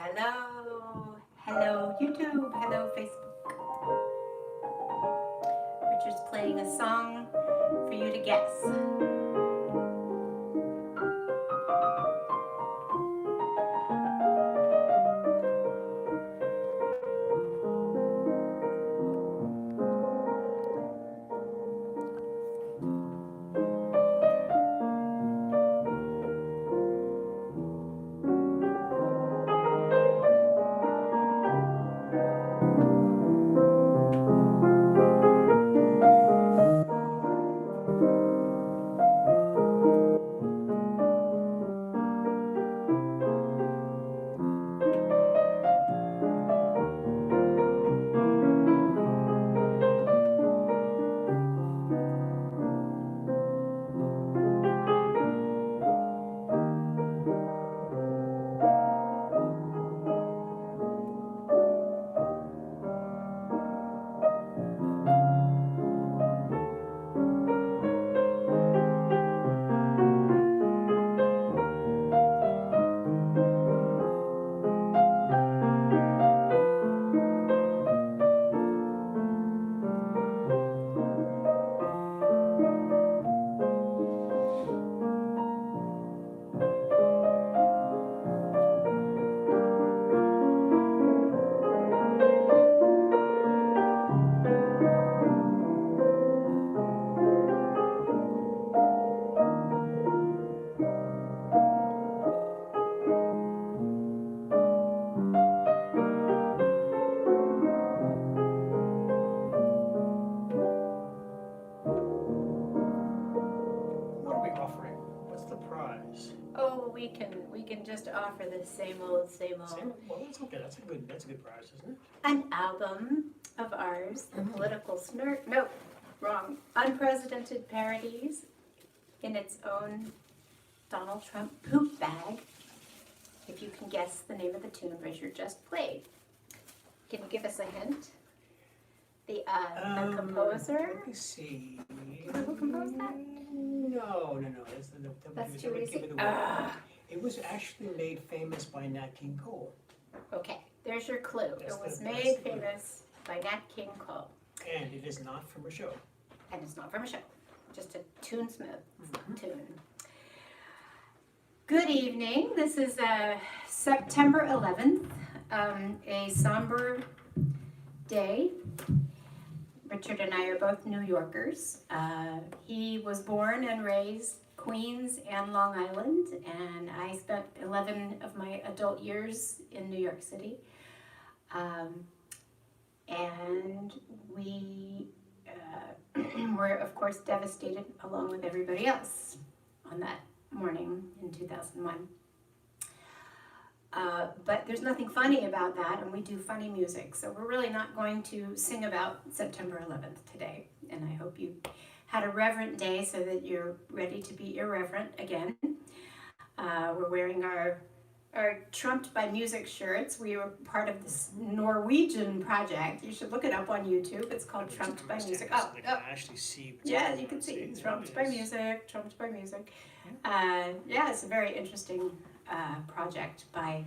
Hello, hello YouTube, hello Facebook. Richard's playing a song for you to guess. Oh, we can just offer the same old. Well, that's okay. That's a good prize, isn't it? An album of ours, the political snort. No, wrong. Unprecedented parodies in its own Donald Trump poop bag. If you can guess the name of the tune Richard just played, can you give us a hint? The composer. Let me see. Do you know who composed that? No. That's too easy. It was actually made famous by Nat King Cole. Okay, there's your clue. It was made famous by Nat King Cole. And it is not from a show. And it's not from a show. Just a tune-smooth tune. Good evening. This is September 11th, a somber day. Richard and I are both New Yorkers. He was born and raised Queens and Long Island, and I spent 11 of my adult years in New York City. And we were, of course, devastated along with everybody else on that morning in 2001. But there's nothing funny about that, and we do funny music, so we're really not going to sing about September 11th today. And I hope you had a reverent day so that you're ready to be irreverent again. We're wearing our Trumped by Music shirts. We were part of this Norwegian project. You should look it up on YouTube. It's called Trumped by Music. I can actually see. Yeah, you can see. Trumped by Music, Trumped by Music. Yeah, it's a very interesting project by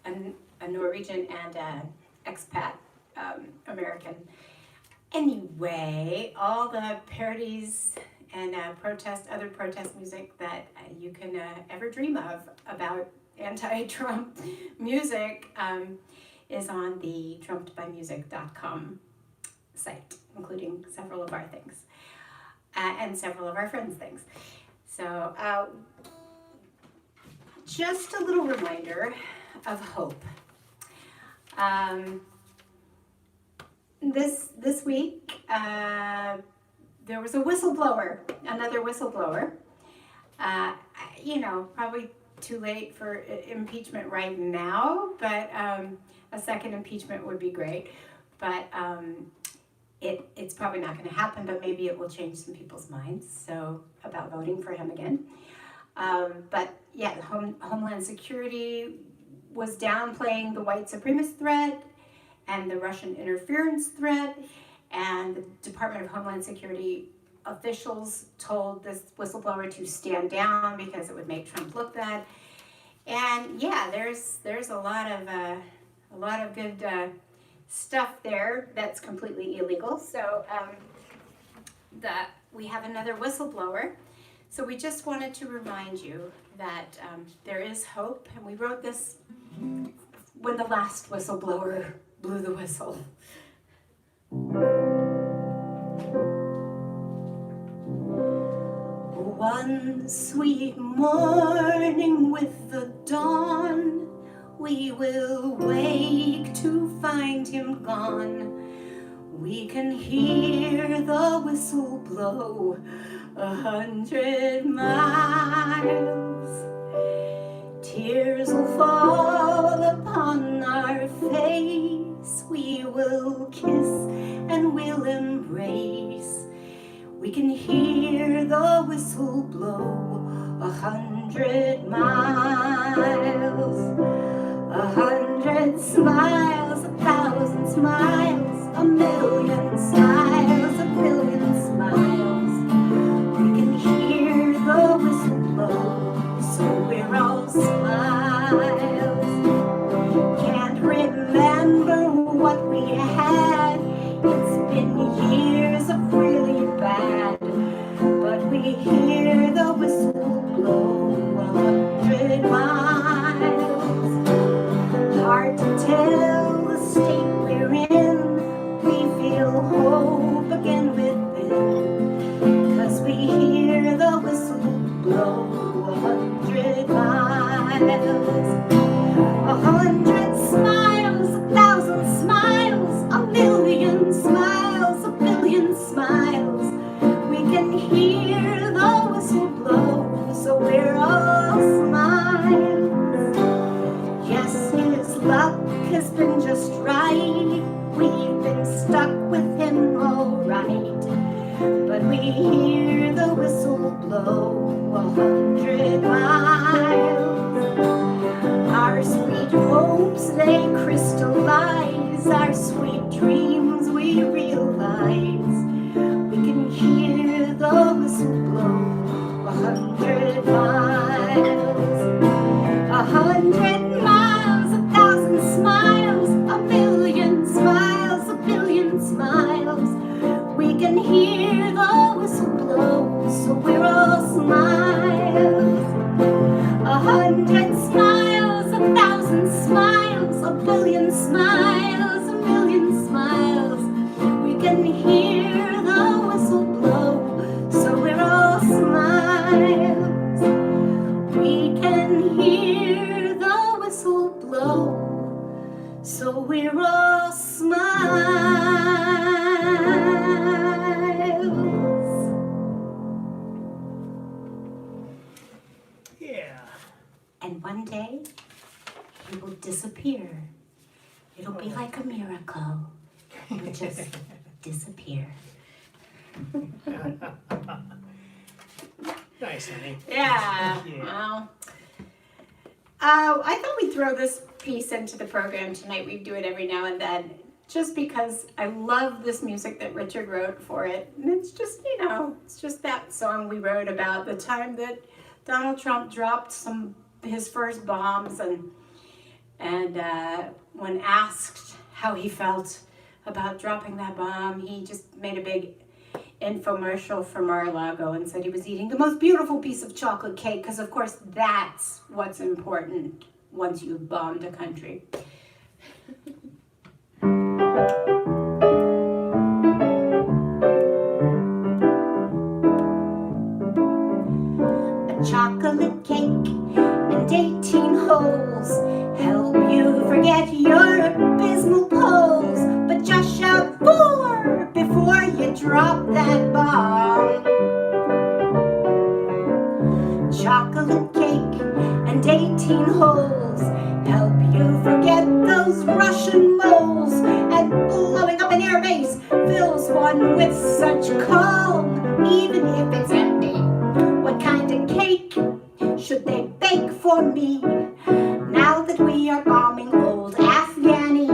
a Norwegian and an expat American. Anyway, all the parodies and other protest music that you can ever dream of about anti-Trump music is on the trumpedbymusic.com site, including several of our things and several of our friends' things. So just a little reminder of hope. This week, there was a whistleblower, another whistleblower. Probably too late for impeachment right now, but a second impeachment would be great. But it's probably not going to happen, but maybe it will change some people's minds about voting for him again. But yeah, Homeland Security was downplaying the white supremacist threat and the Russian interference threat, and the Department of Homeland Security officials told this whistleblower to stand down because it would make Trump look bad. And yeah, there's a lot of good stuff there that's completely illegal. So we have another whistleblower. So we just wanted to remind you that there is hope, and we wrote this when the last whistleblower blew the whistle. One sweet morning with the dawn, we will wake to find him gone. We can hear the whistle blow 100 miles. Tears will fall upon our face. We will kiss and we'll embrace. We can hear the whistle blow 100 miles. 100 smiles, 1,000 smiles, 1,000,000 smiles, 1,000,000,000 smiles. We can hear the whistle blow, so we're all smiles. Can't remember what we had. It's been years of really bad, but we hear the whistle blow 100 miles. Hard to tell the state we're in. We feel hope again within, 'cause we hear the whistle blow 100 miles. 100 smiles, 1,000 smiles, 1,000,000 smiles, 1,000,000,000 smiles. We can hear the whistle blow, so we're all smiles. Yes, his luck has been just right. We've been stuck with him all right, but we hear the whistle blow 100 miles. Our sweet hopes, they crystallize. Our sweet dreams, we realize. We can hear the whistle blow 100 miles. 100 miles, 1,000 smiles, 1,000,000 smiles, 1,000,000 smiles. We can hear the whistle blow, so we're all smiles. 100 smiles, 1,000 smiles, 1,000,000 smiles, 1,000,000 smiles. We can hear the whistle blow, so we're all smiles. We can hear the whistle blow, so we're all smiles. Yeah. And one day, he will disappear. It'll be like a miracle. He'll just disappear. Nice, honey. Yeah. Yeah. Well, I thought we'd throw this piece into the program tonight. We do it every now and then, just because I love this music that Richard wrote for it. And it's just, it's just that song we wrote about the time that Donald Trump dropped his first bombs, and when asked how he felt about dropping that bomb, he just made a big infomercial for Mar-a-Lago and said he was eating the most beautiful piece of chocolate cake, because of course that's what's important once you've bombed a country. A chocolate cake and 18 holes help you forget your abysmal poles, but just shout 4 before you drop that bomb. Chocolate cake and 18 holes help you forget those Russian moles, and blowing up an airbase fills one with such calm, even if it's empty. What kind of cake should they bake for me now that we are bombing old Afghani?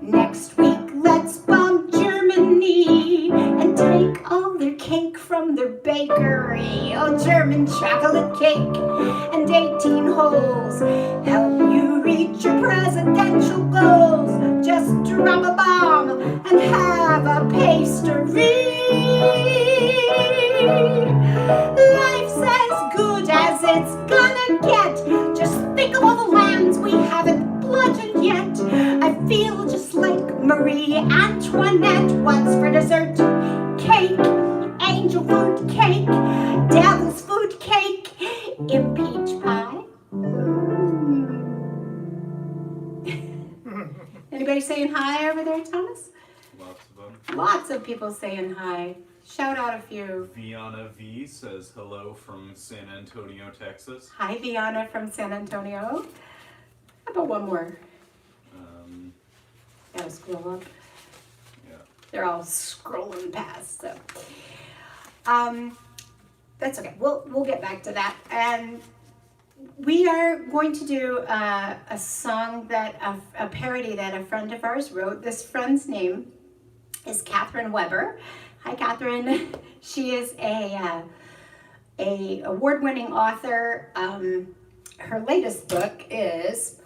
Next week let's bomb Germany and take all their cake from their bakery. Oh, German chocolate cake and 18 holes hands we haven't bludgeoned yet. I feel just like Marie Antoinette. What's for dessert? Cake, angel food cake, devil's food cake, impeach pie. Anybody saying hi over there, Thomas? Lots of them. Lots of people saying hi. Shout out a few. Viana V says hello from San Antonio, Texas. Hi, Viana from San Antonio. How about one more? Gotta scroll up. Yeah. They're all scrolling past, so. That's okay. We'll get back to that. And we are going to do a song that a parody that a friend of ours wrote. This friend's name is Catherine Weber. Hi, Catherine. She is a award-winning author. Her latest book is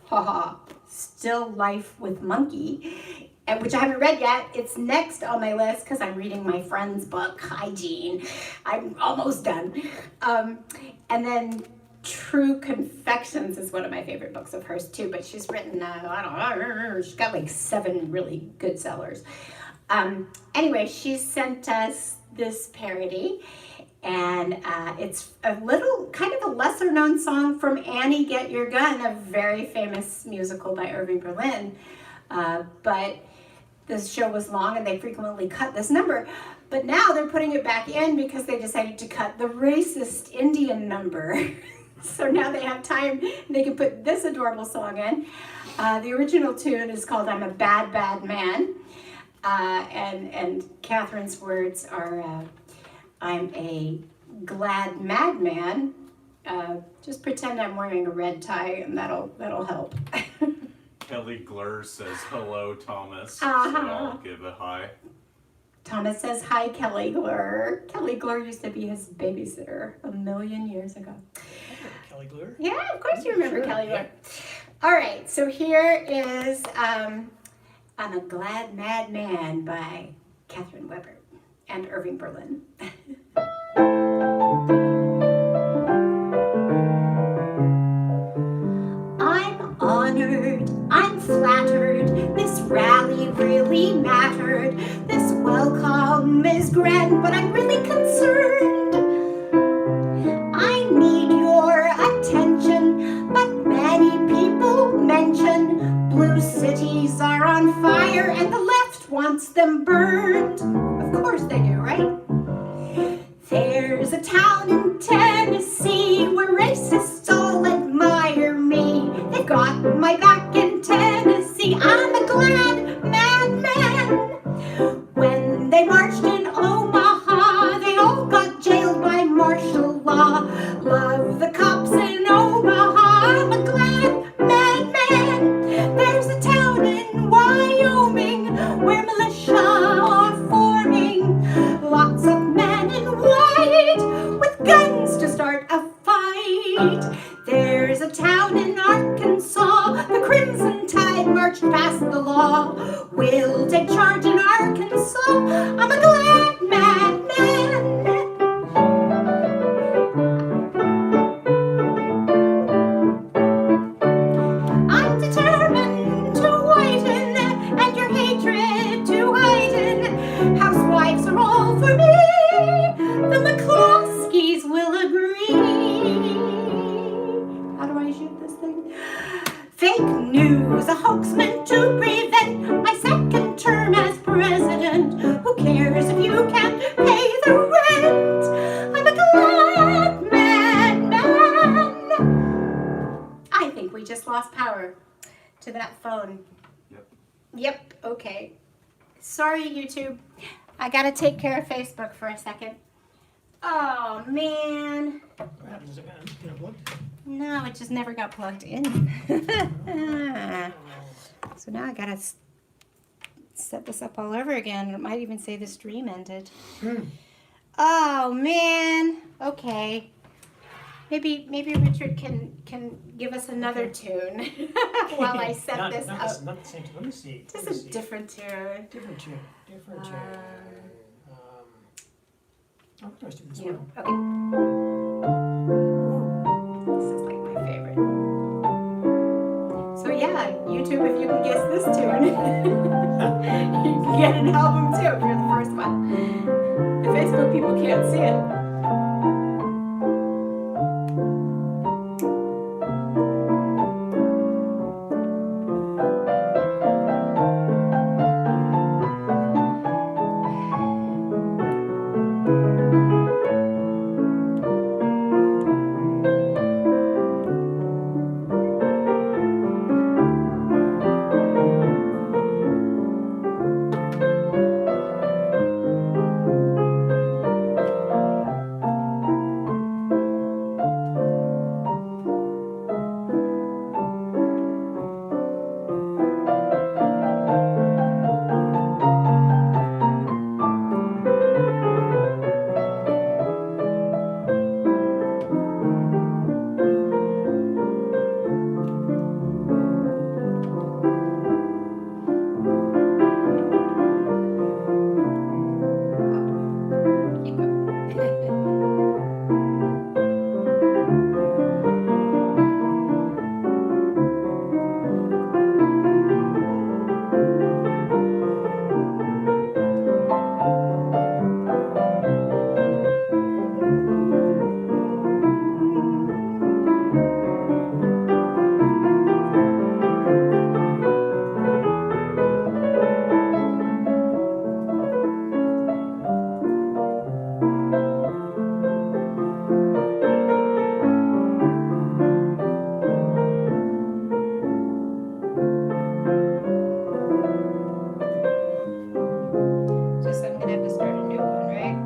Still Life with Monkey, which I haven't read yet. It's next on my list because I'm reading my friend's book, Hygiene. I'm almost done. And then True Confections is one of my favorite books of hers too, but she's written, I don't know, she's got like 7 really good sellers. Anyway, she sent us this parody, and it's a little, kind of a lesser known song from Annie Get Your Gun, a very famous musical by Irving Berlin. But this show was long and they frequently cut this number. But now they're putting it back in because they decided to cut the racist Indian number. So now they have time, they can put this adorable song in. The original tune is called I'm a Bad, Bad Man. And Catherine's words are, I'm a glad madman. Just pretend I'm wearing a red tie and that'll help. Kelly Glur says hello, Thomas. Uh-huh. So I'll give a hi. Thomas says, hi, Kelly Glur. Kelly Glur used to be his babysitter a million years ago. Kelly Glur? Yeah, of course you remember Sure, Kelly Glur. yeah. All right, so here is I'm a Glad Mad Man by Catherine Weber and Irving Berlin. I'm honored, I'm flattered, this rally really mattered. This welcome is grand, but I'm really concerned. I need your attention, but many people mention blue cities are on fire and the left wants them burned. Of course they do, right? There's a town in Tennessee where racists all admire me. They've got my back in Tennessee. I'm a glad madman. When they marched in Omaha, they all got jailed by martial law. Love the cops in Omaha. I'm a glad madman. There's a town in Wyoming where militia are forming. Lots of men in white with guns to start a fight. There's a town in Arkansas, the Crimson Tide marched past the law. We'll take charge in Arkansas. I'm a glad madman. I'm determined to whiten and your hatred to heighten. Housewives are all for me. The McCloskeys will agree. How do I shoot this thing? Fake news, a hoax meant to prevent my second term as president. Who cares if you can't pay the rent? I'm a glad madman. I think we just lost power to that phone. Yep, okay. Sorry, YouTube. I gotta take care of Facebook for a second. Oh, man. What happens if it's unplugged? No, it just never got plugged in. So now I gotta set this up all over again. It might even say the stream ended. Oh, man. Okay. Maybe Richard can give us another tune while I set this up. Not the same tune. Let me see. Just a different tune. Different tune. I'll do this Yeah, one. okay. This is like my favorite. So yeah, YouTube, if you can guess this tune, you can get an album too if you're the first one. The Facebook people can't see it. Keep going. Just I'm gonna have to start a new one, right?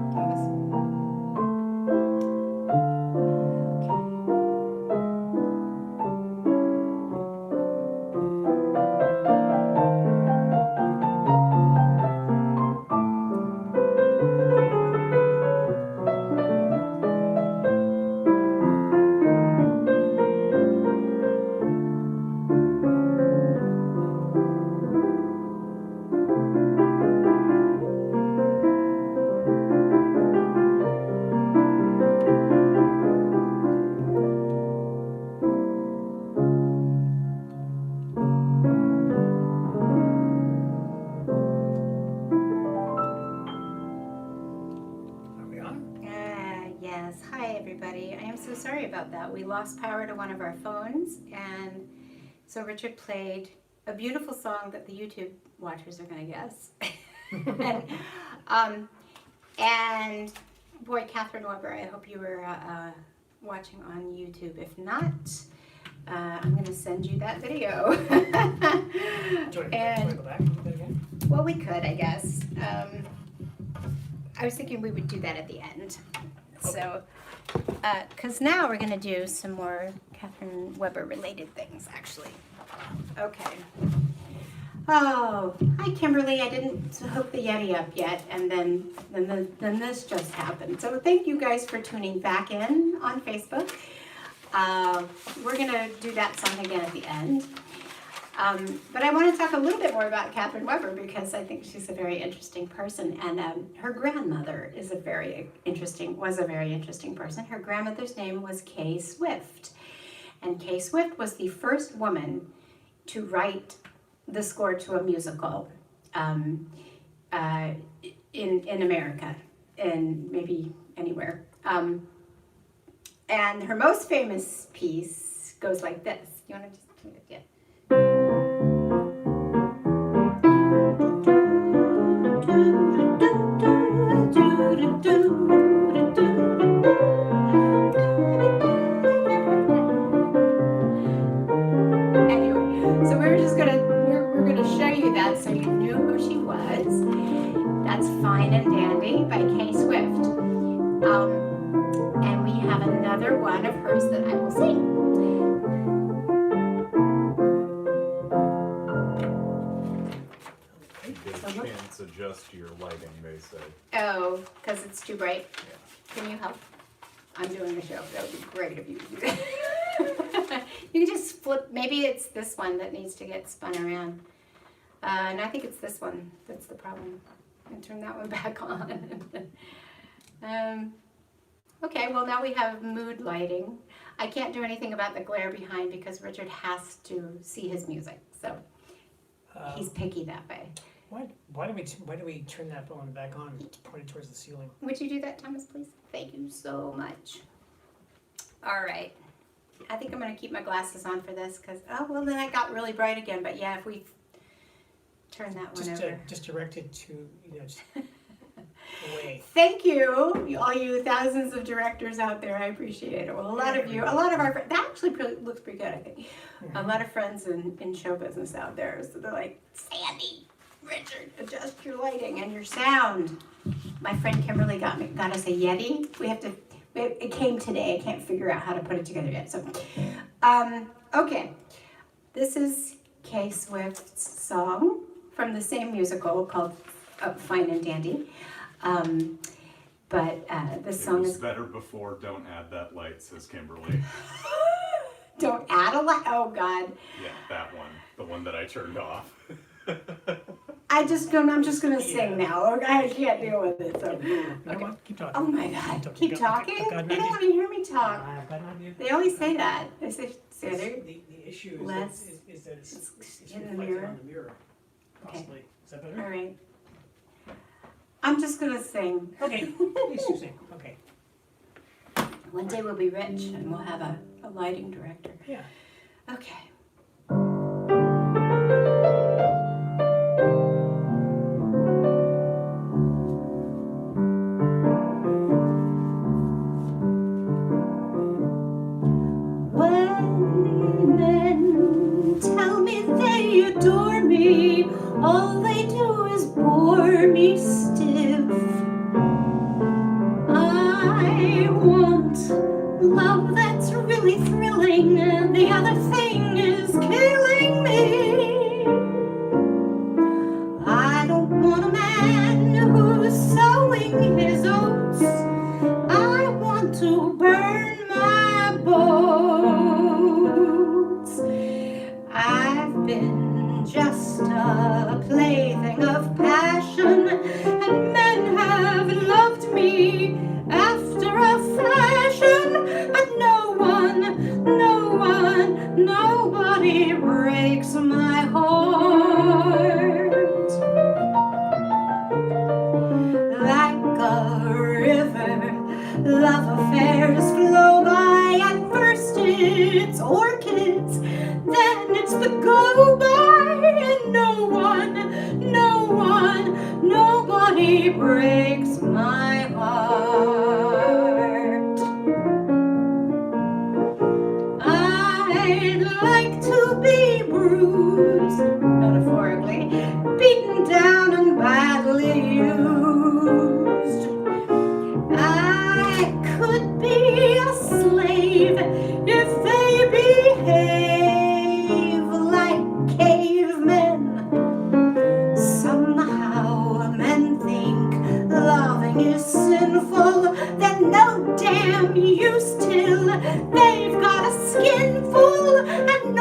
Are we on? Yes. Hi, everybody. I am so sorry about that. We lost power to one of our phones, and so Richard played a beautiful song that the YouTube watchers are going to guess. and boy, Catherine Weber, I hope you were watching on YouTube. If not, I'm going to send you that video. Do you want to go back a little bit again? Well, we could, I guess. I was thinking we would do that at the end. So, because now we're going to do some more Catherine Weber related things, actually. Okay. Oh, hi, Kimberly. I didn't hook the Yeti up yet, and then this just happened. So thank you guys for tuning back in on Facebook. We're going to do that song again at the end. But I want to talk a little bit more about Catherine Weber because I think she's a very interesting person, and her grandmother was a very interesting person. Her grandmother's name was Kay Swift, and Kay Swift was the first woman to write the score to a musical in America, and maybe anywhere. And her most famous piece goes like this. You want to just do it? Yeah. Anyway, so we're gonna show you that so you knew who she was. That's Fine and Dandy by Kay Swift. And we have another one of hers that I will sing. Chance adjust your lighting, they say. Oh, because it's too bright. Can you help? I'm doing the show. That would be great if you could do that. You can just flip. Maybe it's this one that needs to get spun around. And I think it's this one that's the problem. And turn that one back on. Okay, well now we have mood lighting. I can't do anything about the glare behind because Richard has to see his music, so he's picky that way. Why do we turn that one back on, pointed towards the ceiling? Would you do that, Thomas, please? Thank you so much. All right. I think I'm going to keep my glasses on for this because, oh, well, then I got really bright again. But yeah, if we turn that one over. Just direct it to, just away. Thank you, all you thousands of directors out there. I appreciate it. Well, a lot of our friends, that actually looks pretty good, I think. A lot of friends in show business out there, so they're like, Sandy, Richard, adjust your lighting and your sound. My friend Kimberly got us a Yeti. It came today. I can't figure out how to put it together yet. So, okay. This is Kay Swift's song from the same musical called Fine and Dandy. But this song is better before Don't Add That Light, says Kimberly. Don't add a light. Oh God. Yeah, that one. The one that I turned off. I'm just gonna sing now. Okay? I can't deal with it. So, Okay. Keep talking. oh my God, keep talking. They don't want to hear me talk. I've got an idea. They always say that. They say, The issue is Less. that it's In the reflected mirror. on the mirror, possibly. Is that better? all right. I'm just gonna sing. Okay, please do sing. Okay. One day we'll be rich and we'll have a lighting director. Yeah. Okay. When men tell me they adore me, all they do is bore me stiff. I want love that's really thrilling, and the other thing is killing me. I don't want a man who's sowing his oats. I want to burn my boats. I've been just a plaything of passion, and men have loved me after a fashion, but nobody breaks my heart. Like a river, love affairs flow by. At first it's orchids, then it's the go-by, and nobody breaks my heart. I'd like to be bruised, metaphorically, beaten down and badly used. I could be a slave if they behave like cavemen. Somehow men think loving is sinful, then no damn use till they've got a skin full, and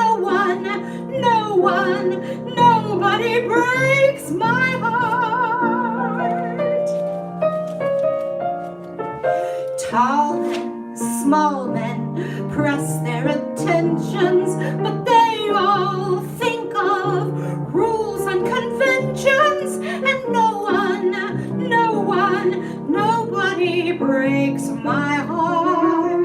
nobody breaks my heart. Tall men, small men press their attentions, but they all think of rules and conventions, and nobody breaks my heart.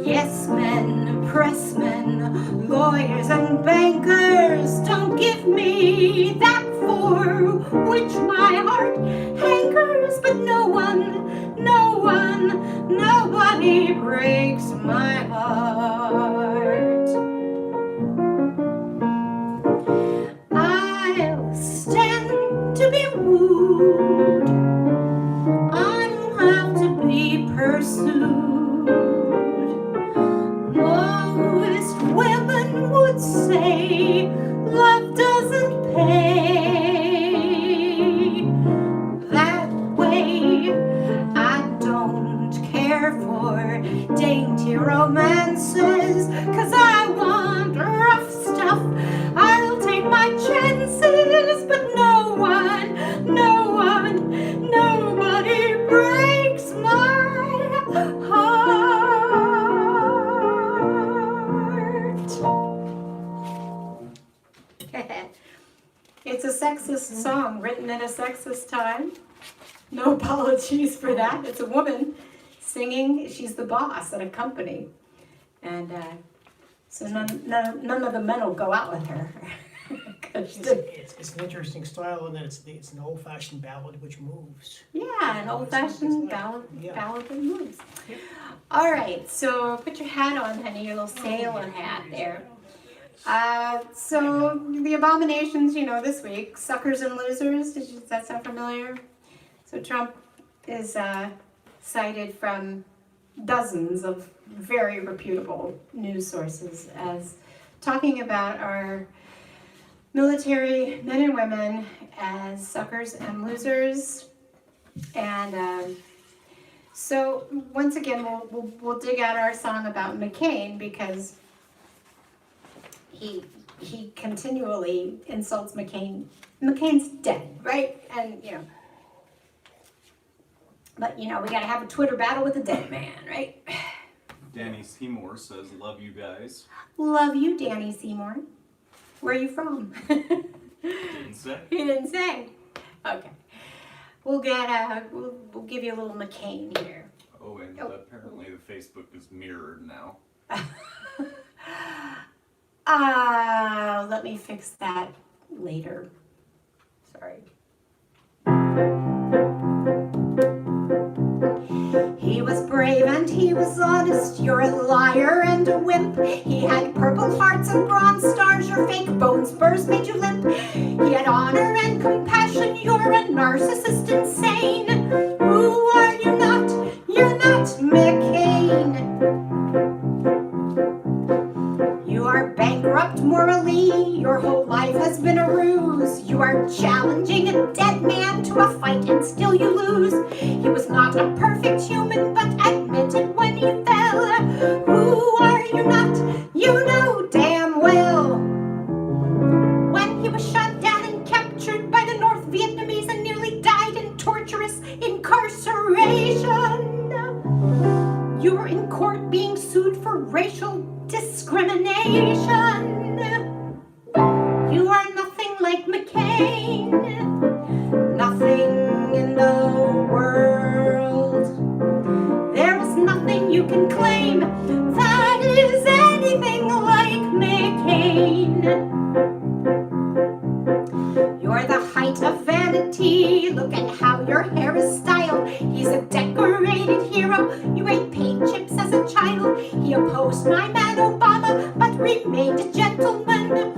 Yes men, pressmen, lawyers and bankers don't give me that for which my heart hankers, but nobody breaks my heart. I'll stand to be wooed, I don't have to be pursued. Most women would say love doesn't pay. That way, I don't care for dainty romances. It's a sexist song written at a sexist time. No apologies for that. It's a woman singing. She's the boss at a company. And so none of the men will go out with her. It's an interesting style, and then it's an old-fashioned ballad which moves. Yeah, an old-fashioned ballad that moves. Yep. All right, so put your hat on, honey, your little sailor hat there. So the abominations, this week, suckers and losers. Does that sound familiar? So Trump is cited from dozens of very reputable news sources as talking about our military men and women as suckers and losers. And so once again, we'll dig out our song about McCain because he continually insults McCain. McCain's dead, right? And but we gotta have a Twitter battle with the dead man, right? Danny Seymour says, "Love you guys." Love you, Danny Seymour. Where are you from? Didn't say. He didn't say. Okay. We'll give you a little McCain here. Oh, and apparently the Facebook is mirrored now. Let me fix that later. Sorry. He was brave and he was honest, you're a liar and a wimp. He had purple hearts and bronze stars, your fake bone spurs made you limp. He had honor and compassion, you're a narcissist insane. Who are you not? You're not McCain. You are bankrupt morally, your whole life has been a ruse. You are challenging a dead man to a fight and still you lose. He was not a perfect human, but admitted when he fell. Who are you not? You know damn well. When he was shot down and captured by the North Vietnamese and nearly died in torturous incarceration, you were in court being sued for racial discrimination. You are nothing like McCain, nothing in the world. There is nothing you can claim that is anything like McCain. You're the height of vanity, look at how your hair is styled. He's a decorated hero, you ate paint chips as a child. He opposed my man Obama, but remained a gentleman.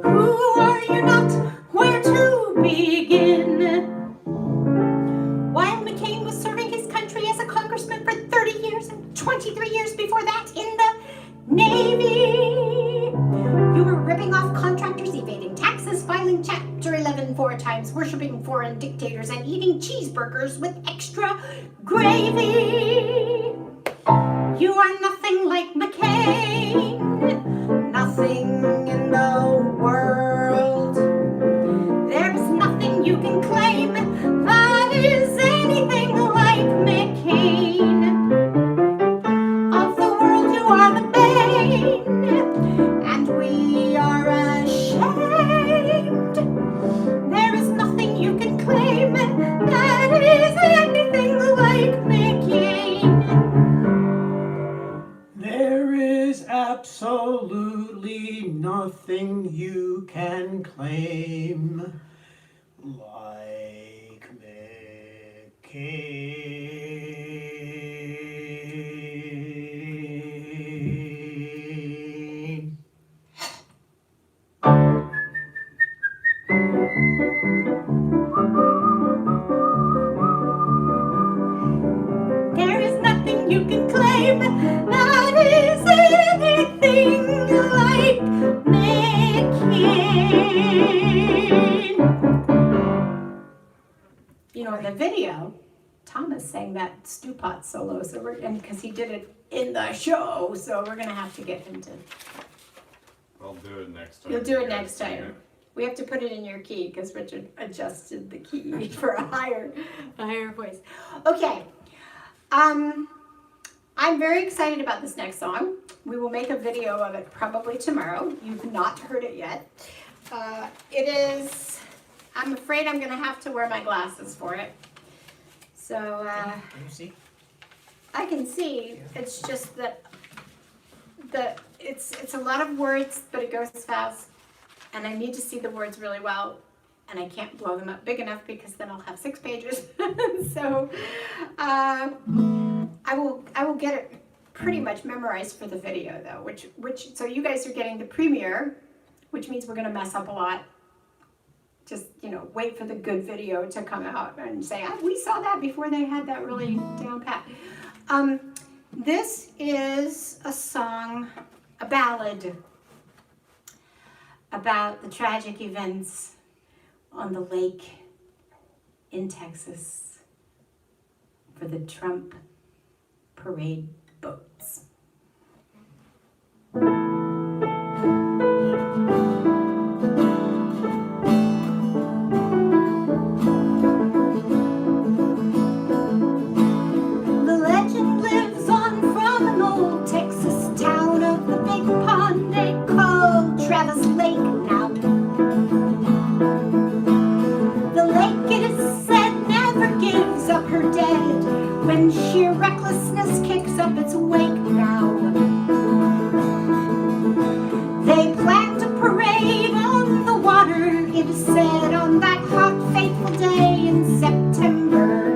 Who are you not? Where to begin? While McCain was serving his country as a congressman for 30 years and 23 years before that in the Navy, you were ripping off contractors, evading taxes, filing Chapter 11 4 times, worshiping foreign dictators, and eating cheeseburgers with extra gravy. You are nothing like McCain, nothing in the world. There is nothing you can claim that is anything like McCain. Of the world you are the bane, and we are ashamed. There is nothing you can claim that is anything like McCain. There is absolutely nothing you can claim like McCain. There is nothing you can claim that is anything like McCain. In the video, Thomas sang that stew pot solo, and because he did it in the show, so we're gonna have to get him to. I'll do it next time. You'll do it You guys next sing time. it. We have to put it in your key because Richard adjusted the key for a higher voice. Okay. I I'm very excited about this next song. We will make a video of it probably tomorrow. You've not heard it yet. It is, I'm afraid I'm gonna have to wear my glasses for it. So, Can you see? I can see, it's just that it's a lot of words, but it goes fast, and I need to see the words really well, and I can't blow them up big enough because then I'll have 6 pages. So, I will get it pretty much memorized for the video though, which so you guys are getting the premiere, which means we're gonna mess up a lot. Just, wait for the good video to come out and say, we saw that before they had that really down pat. This is a song, a ballad about the tragic events on the lake in Texas for the Trump parade boats. Sheer recklessness kicks up its wake now. They planned a parade on the water, it is said, on that hot, fateful day in September.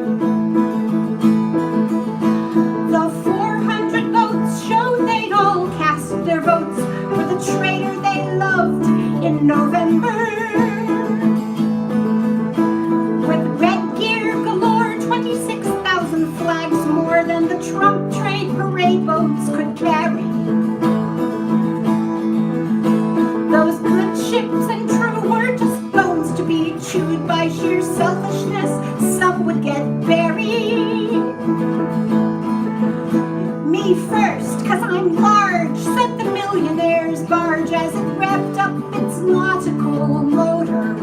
The 400 boats showed they'd all cast their votes for the traitor they loved in November. With red gear galore, 26,000 flags, more than the Trump trade parade boats could carry. Those good ships and true were just bones to be chewed by sheer selfishness. Some would get buried. Me first, 'cause I'm large, said the millionaire's barge as it revved up its nautical motor.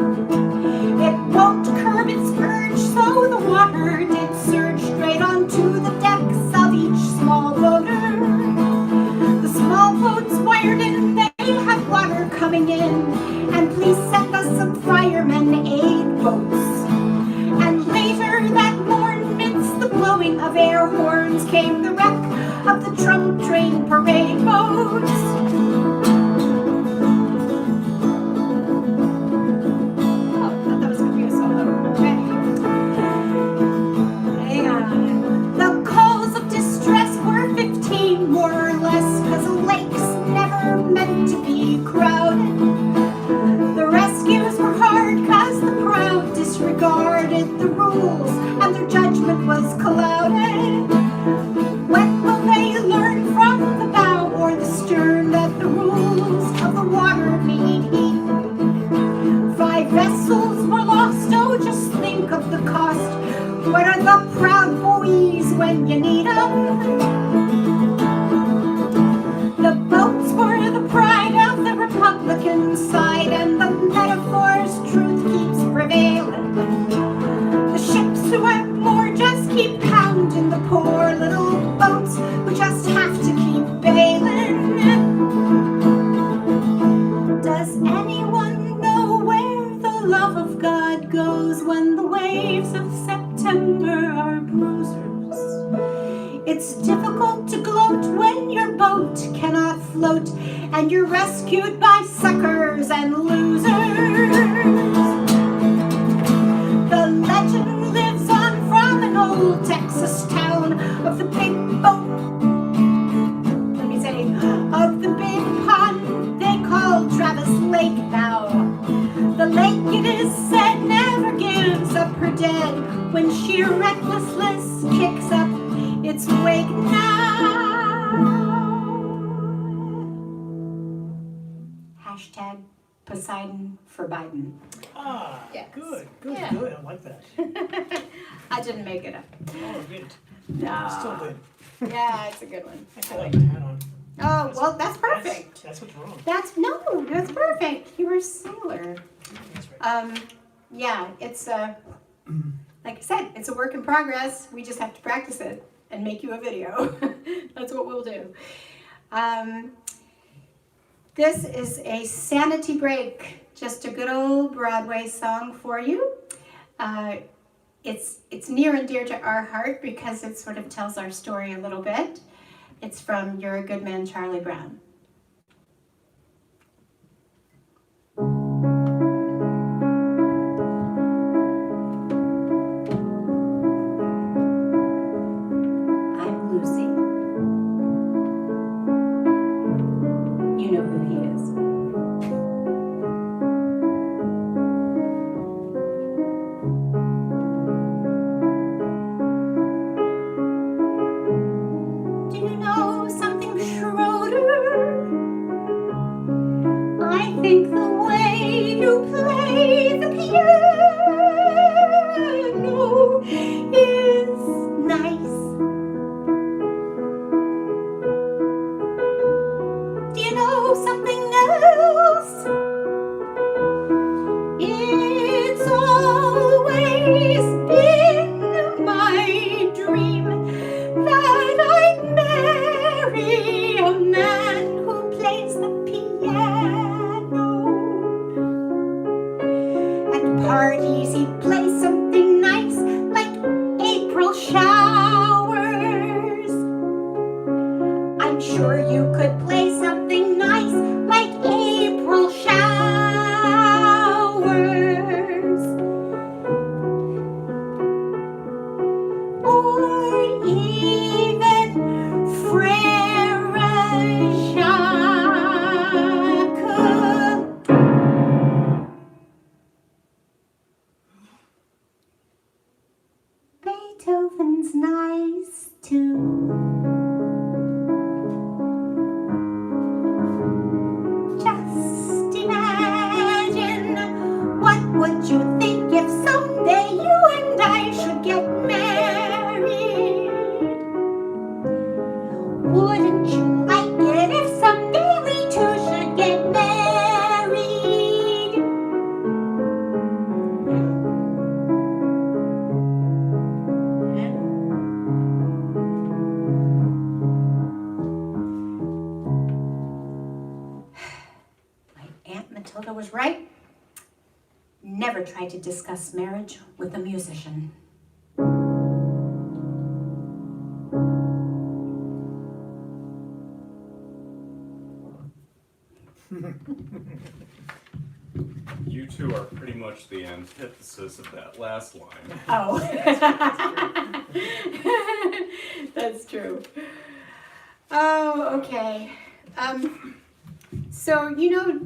It won't curb its urge, so the water did surge straight onto the decks of each small boater. The small boats wired in, they have water coming in, and please send us some firemen aid boats. And later that morn, midst the blowing of air horns, came the wreck of the Trump train parade boats. Disregarded the rules and their judgment was clouded. When will they learn from the bow or the stern that the rules of the water need heed? 5 vessels were lost, oh just think of the cost. What are the proud buoys when you need them? The boats were the pride of the Republican side, and the metaphor's truth keeps prevailing. The ships who have more just keep pounding the poor little boats who just have to keep bailing. Does anyone know where the love of God goes when the waves of September are bruisers? It's difficult to gloat when your boat cannot float and you're rescued by suckers and losers. The legend lives on from an old Texas town of the big boat, of the big pond they call Travis Lake now. The lake, it is said, never gives up her dead when sheer recklessness kicks up its wake now. Hashtag Poseidon for Biden. Ah, Yes. good, Yeah. good. I like that. I didn't make it up. Oh, good. No. Still good. Yeah, it's a good one. I feel like the hat on. Oh, well, that's perfect. That's what's wrong. That's perfect. You were a sailor. That's right. Yeah, it's like I said, it's a work in progress. We just have to practice it and make you a video. That's what we'll do. This is a sanity break, just a good old Broadway song for you. It's near and dear to our heart because it sort of tells our story a little bit. It's from You're a Good Man, Charlie Brown. I'm Lucy. You know who he is. Do you know something, Schroeder? I think the way you play the piano is nice. Do you know something else? It's always been my dream that I'd marry a man who plays the piano. At parties he'd play something nice like April showers. I'm sure you could play something nice like April showers. Or even Frere Jacques. Beethoven's nice too. Just imagine, what would you think if someday you and I should get married? Wouldn't you like it if someday we two should get married? My Aunt Matilda was right. Never try to discuss marriage with a musician. You two are pretty much the antithesis of that last line. Oh, that's true. Oh, okay. So, you know,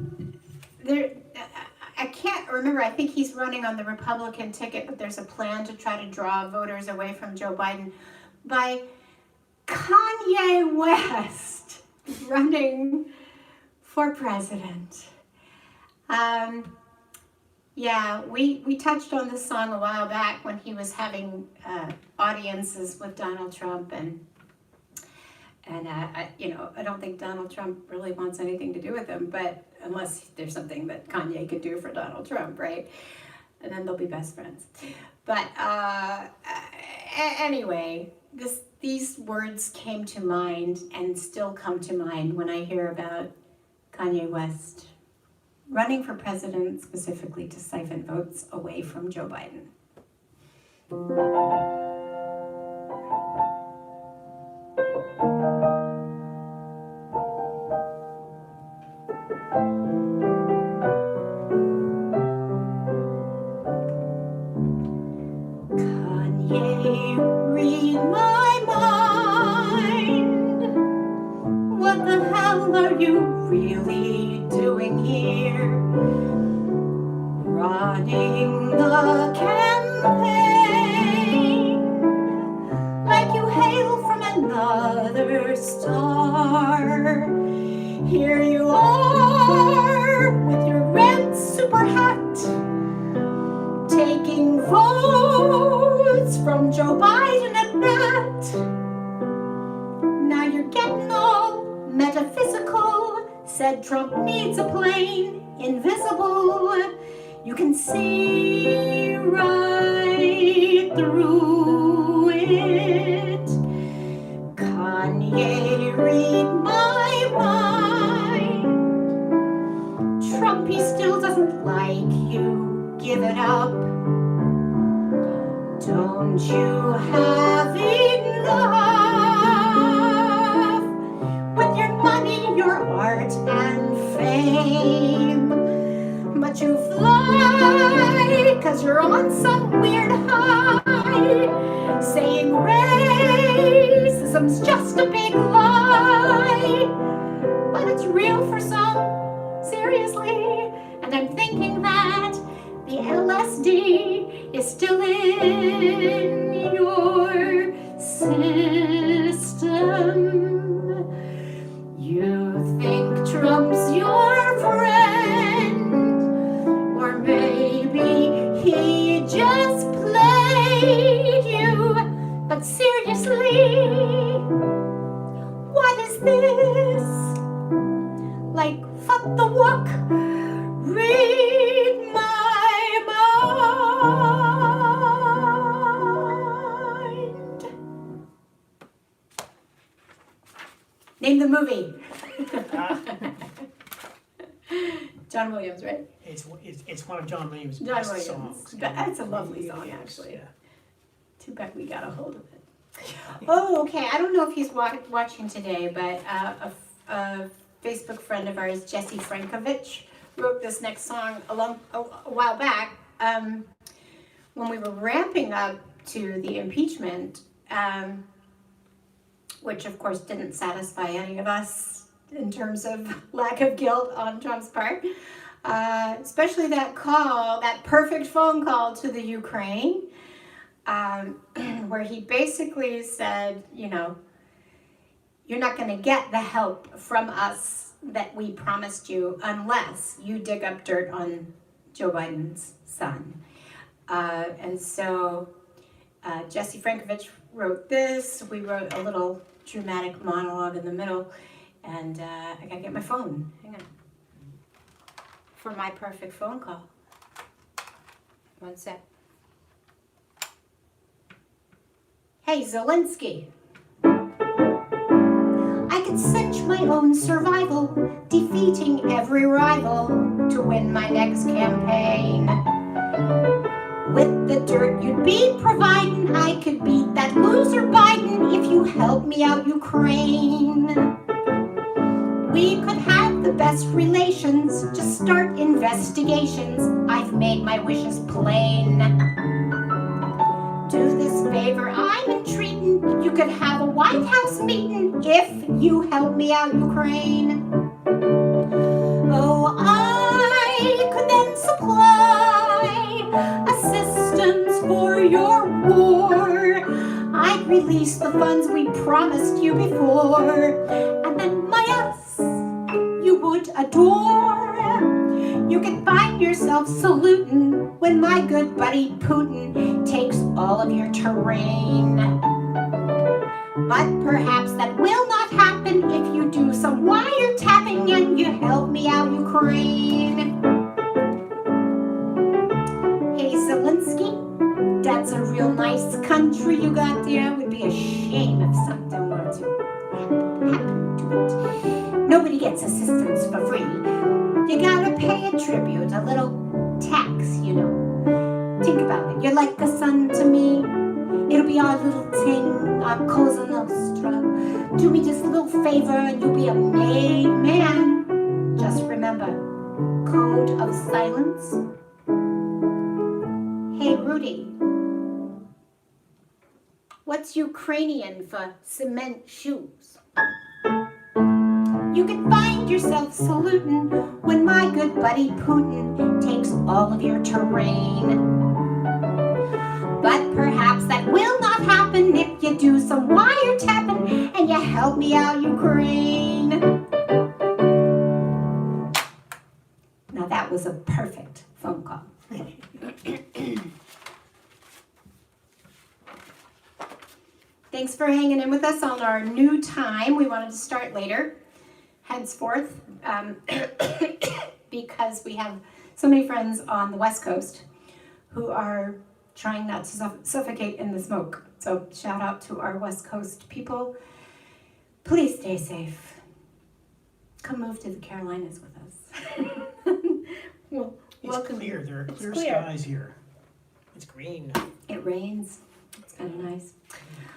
there, I can't remember, I think he's running on the Republican ticket, but there's a plan to try to draw voters away from Joe Biden by Kanye West running for president. Yeah, we touched on this song a while back when he was having audiences with Donald Trump, and I don't think Donald Trump really wants anything to do with him, but unless there's something that Kanye could do for Donald Trump, right? And then they'll be best friends. But anyway, these words came to mind and still come to mind when I hear about Kanye West running for president, specifically to siphon votes away from Joe Biden. Kanye, read my mind. What the hell are you really doing here? Running the campaign like you hail from another star. Here you are with your red super hat, taking votes from Joe Biden at that. Now you're getting all metaphysical, said Trump needs a plane, invisible. You can see right through it. Kanye, read my mind. Trump, he still doesn't like you. Give it up. Don't you have enough with your money, your art, and fame? But you fly, 'cause you're on some weird high, saying racism's just a big lie. But it's real for some, seriously. And I'm thinking that the LSD is still in your system. You think Trump's your friend, or maybe he just played you. But seriously, what is this? Like, fuck the wook, read my mind. Name the movie. John Williams, right? It's one of John Williams' John best Williams. songs. That's a lovely It song, is, actually. yeah. Too bad we got a hold of it. Oh, okay. I don't know if he's watching today, but a Facebook friend of ours, Jesse Frankovich, wrote this next song a while back when we were ramping up to the impeachment, which of course didn't satisfy any of us in terms of lack of guilt on Trump's part. Especially that call, that perfect phone call to the Ukraine, where he basically said, you know, you're not going to get the help from us that we promised you unless you dig up dirt on Joe Biden's son. And so Jesse Frankovich wrote this. We wrote a little dramatic monologue in the middle. And I got to get my phone. Hang on. For my perfect phone call. One sec. Hey, Zelensky. I could cinch my own survival, defeating every rival to win my next campaign. With the dirt you'd be providing, I could beat that loser Biden if you help me out, Ukraine. We could have the best relations, just start investigations. I've made my wishes plain. Do this favor I'm entreating, you could have a White House meeting if you help me out, Ukraine. Oh, I could then supply assistance for your war. I'd release the funds we promised you before, and then my ass you would adore. You can find yourself saluting when my good buddy Putin takes all of your terrain. But perhaps that will not happen if you do some wiretapping and you help me out, Ukraine. Hey, Zelensky, that's a real nice country you got there. It would be a shame if something were to happen to it. Nobody gets assistance for free. You gotta pay a tribute, a little tax, you know. Think about it. You're like a son to me. It'll be our little thing, our Cosa Nostra. Do me just a little favor and you'll be a made man. Just remember, code of silence. Hey, Rudy. What's Ukrainian for cement shoes? You can find yourself saluting when my good buddy Putin takes all of your terrain. But perhaps that will not happen if you do some wiretapping and you help me out, Ukraine. Now that was a perfect phone call. Thanks for hanging in with us on our new time. We wanted to start later, henceforth, because we have so many friends on the West Coast who are trying not to suffocate in the smoke. So shout out to our West Coast people. please stay safe. Come move to the Carolinas with us. Well, It's welcome. clear, there are It's clear clear. skies here. It's green. It rains. It's kind of nice.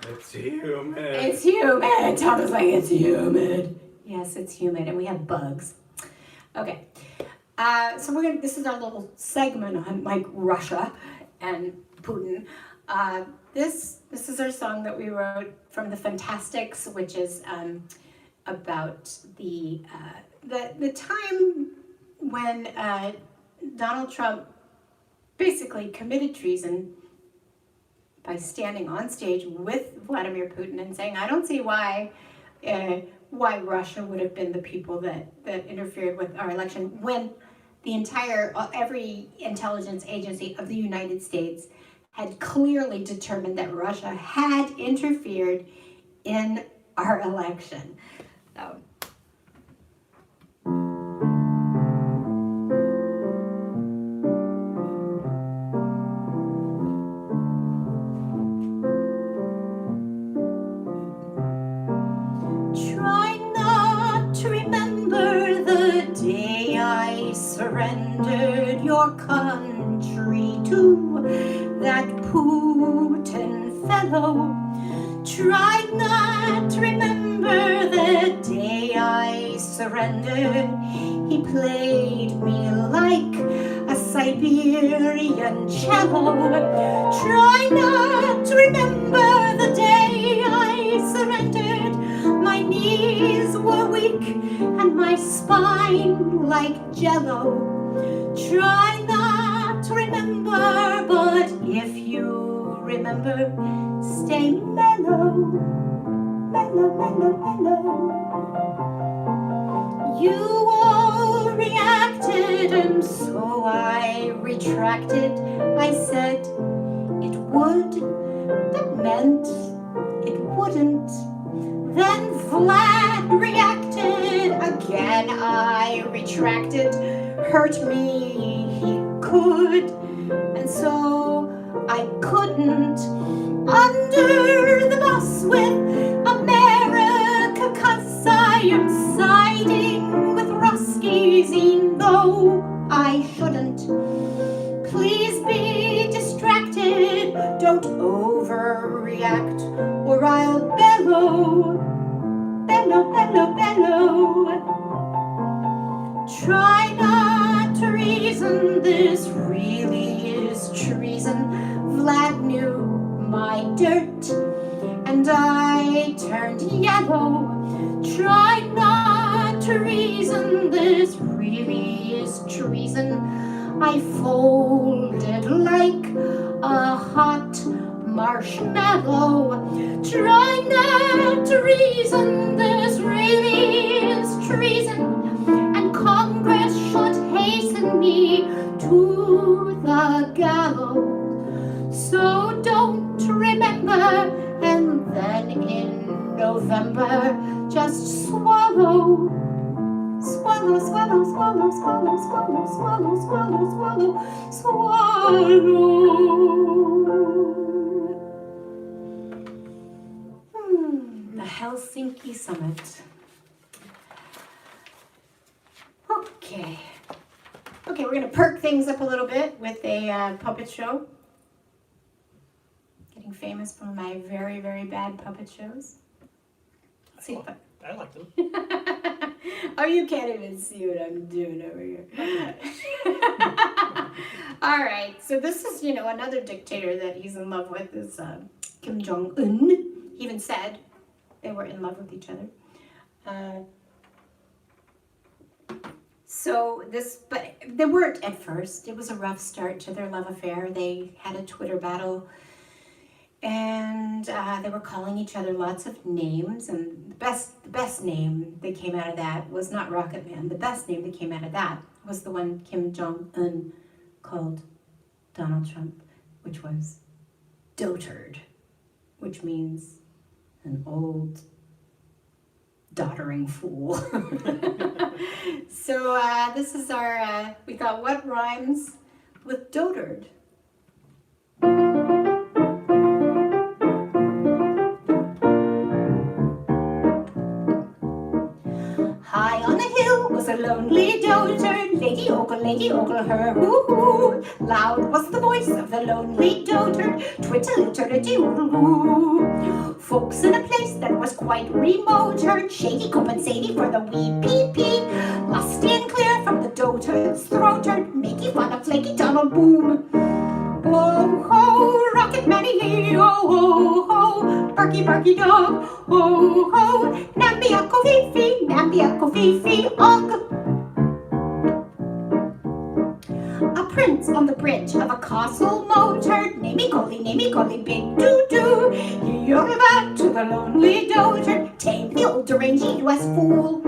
It's humid. It's humid. Tom is like, it's humid. Yes, it's humid, and we have bugs. Okay. So this is our little segment on like Russia and Putin. This is our song that we wrote from the Fantastics, which is about the time when Donald Trump basically committed treason by standing on stage with Vladimir Putin and saying, "I don't see why Russia would have been the people that interfered with our election when every intelligence agency of the United States had clearly determined that Russia had interfered in our election." So. Try not to remember the day I surrendered your country to that Putin fellow. Try not to remember the day I surrendered. He played me like a Siberian cello. Try not to remember the day I surrendered. My knees were weak and my spine like jello. Try not to remember, but if you remember, stay mellow, mellow, mellow, mellow. You all reacted and so I retracted. I said it would, that meant it wouldn't. Then Vlad reacted again. I retracted. Hurt me he could, and so I couldn't. Under the bus with America, 'cause I am siding with Ruskies, even though I shouldn't. Please be distracted, don't overreact, or I'll bellow, bellow, bellow, bellow. Try not to reason, this really is treason. Vlad knew my dirt, and I turned yellow. Try not to reason, this really is treason. I folded like a hot marshmallow. Try not to reason, this really is treason. And Congress should hasten me to the gallows. So don't remember, and then in November, just swallow. Swallow, swallow, swallow, swallow, swallow, swallow, swallow, swallow, swallow. The Helsinki Summit. Okay. Okay, we're gonna perk things up a little bit with a puppet show. Getting famous for my very, very bad puppet shows. Let's see if I like them. Oh, you can't even see what I'm doing over here. All right, so this is, another dictator that he's in love with is Kim Jong-un. He even said they were in love with each other. But they weren't at first. It was a rough start to their love affair. They had a Twitter battle. And they were calling each other lots of names, and the best name that came out of that was not Rocket Man. The best name that came out of that was the one Kim Jong-un called Donald Trump, which was dotard, which means an old doddering fool. So this is our, we thought, what rhymes with dotard? was a lonely dotard, Lady Ogle, her, hoo-hoo. Loud was the voice of the lonely dotard, twiddly-turdy-oodle-oo. Folks in a place that was quite remote heard shady compensating for the wee pee-pee. Lusty and clear from the dotard's throat heard making fun of flaky tunnel boom. Oh ho, rocket manny hey, oh ho ho, barky barky dog, oh ho, nambiaco fifi, og. A prince on the bridge of a castle moat heard namey golly, big doo-doo. He yodeled out to the lonely dotard, tamed the old deranged US fool.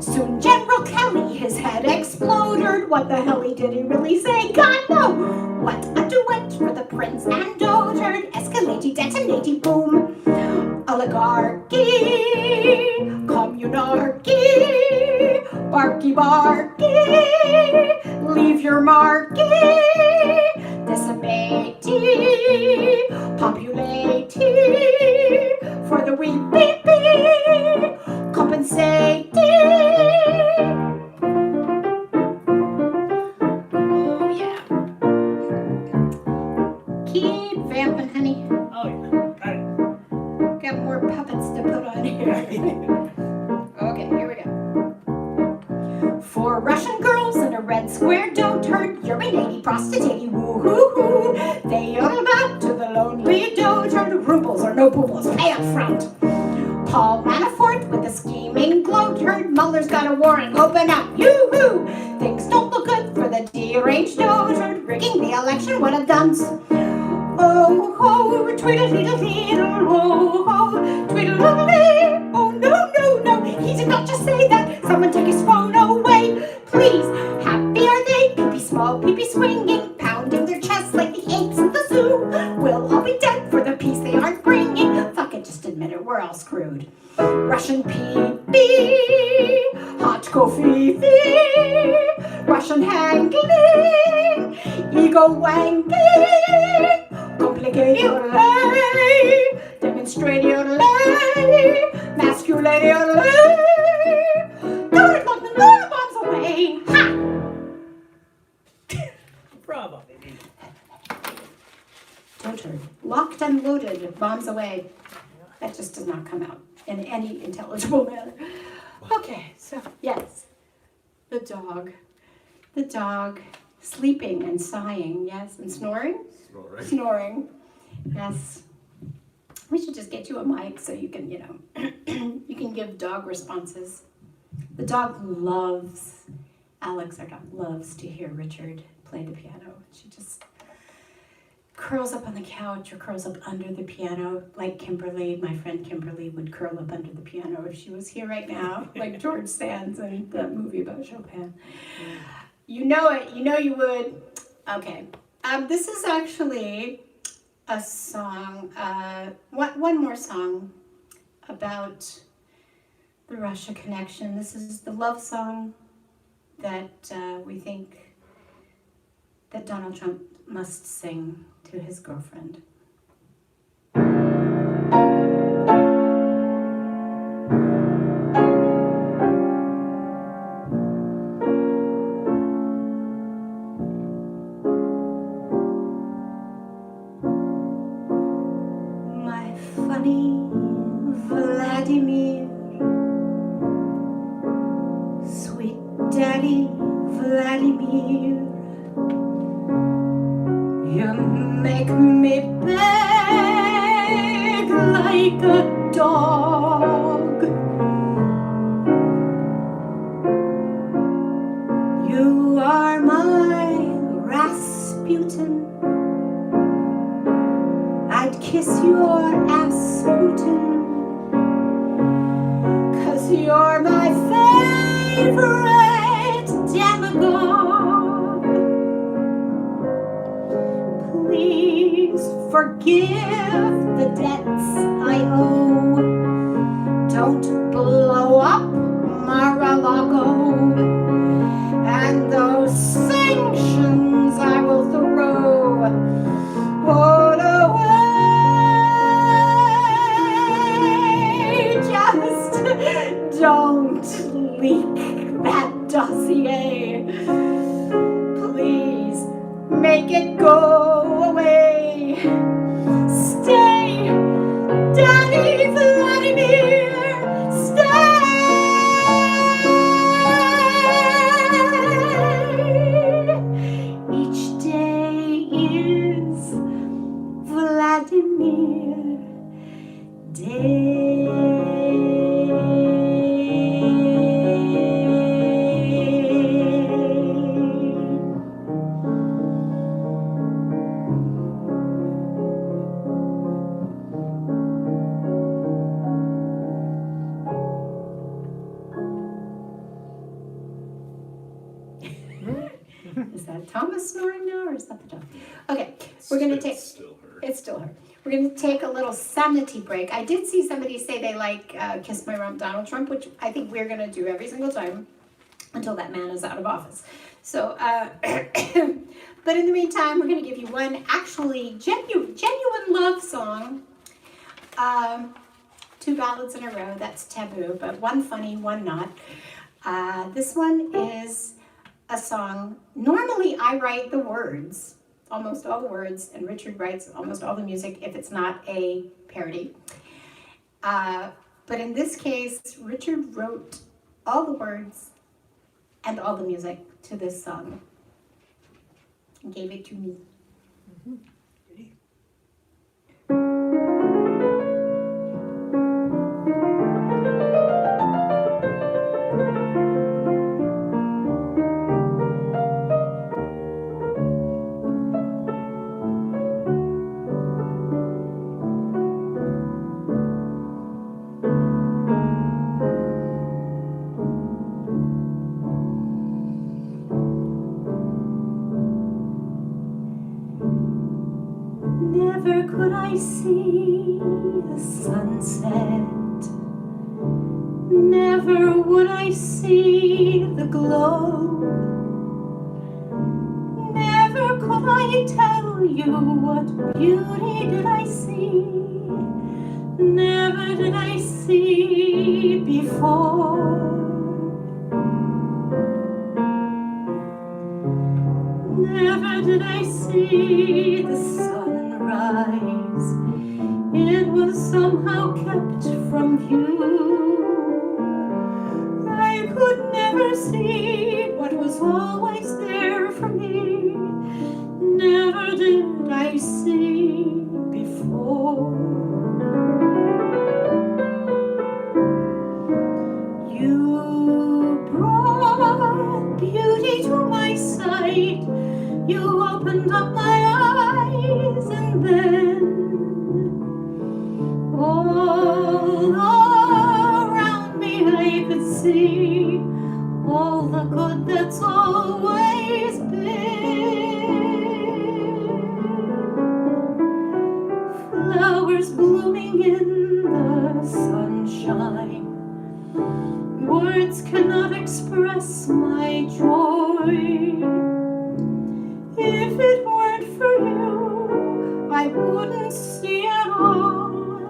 Soon General Kelly, his head exploded. What the hell did he really say? God no! What a duet for the prince and dotard, escalating, detonating, boom. Oligarchy, communarchy, barky barky, leave your marky, decimating, populating, for the wee beep beep, compensating. Oh yeah. Keep vamping, honey. Oh yeah, got it. Got more puppets to put on here. Okay, here we go. 4 Russian girls in a red square dotard, urinating, prostituting, woo-hoo-hoo. They yodeled out to the lonely dotard, rubles or no boobles, pay up front. Paul Manafort with a scheming gloat heard Mueller's got a warrant, open up, yoo-hoo. Things don't look good for the deranged dotard, rigging the election, what a dunce. Oh ho, tweedle-deedle-deedle, oh ho, tweedle-dee, oh no, he did not just say that, someone took his phone away, please, happy are they, pee-pee small, pee-pee swinging, pounding their chests like the apes in the zoo, we'll all be dead for the peace they aren't bringing, fuck it, just admit it, we're all screwed. Russian pee-pee, hot coffee, Russian hangling, ego wangling, complicated yodelay, demonstrate yodelay, masculate yodelay, don't lock the bombs away, ha! Bravo, baby. Dotard, locked and loaded, bombs away. That just does not come out in any intelligible manner. Okay, so yes, the dog, sleeping and sighing, yes, and snoring. Snoring, yes. We should just get you a mic so you can, you can give dog responses. The dog loves, Alex, our dog, loves to hear Richard play the piano. She just curls up on the couch or curls up under the piano, like Kimberly, my friend Kimberly, would curl up under the piano if she was here right now, like George Sands in the movie about Chopin. You know it, you would. Okay. This is actually a song, one more song about the Russia connection. This is the love song that we think that Donald Trump must sing to his girlfriend. Vladimir, sweet daddy Vladimir, you make me beg like a dog. You are my Rasputin, I'd kiss your ass, Putin. You're my favorite demagogue. Please forgive the debts I owe. Don't blow up Mar-a-Lago. And those sanctions I will throw all away. Just don't leak that say, please make it go away. Stay, Daddy Vladimir, stay. Each day is Vladimir Day. Is that Thomas snoring now, or is that the dog? Okay, we're gonna take. It's still her. It's still her. We're gonna take a little sanity break. I did see somebody say they like "Kiss My Rump" Donald Trump, which I think we're gonna do every single time until that man is out of office. So, but in the meantime, we're gonna give you one actually genuine love song. Two ballads in a row. That's taboo, but one funny, one not. This one is a song. Normally, I write the words, almost all the words, and Richard writes almost all the music if it's not a parody. But in this case, Richard wrote all the words and all the music to this song and gave it to me. Never could I see the sunset. Never would I see the glow. Never could I tell you what beauty did I see. Never did I see before. Never did I see the sunrise. It was somehow kept from view. I could never see what was always there for me. Never did I see before. You brought beauty to my sight. You opened up my eyes, and then all around me I could see all the good that's always been. Flowers blooming in the sunshine. Words cannot express my joy. If it weren't for you, I wouldn't see at all.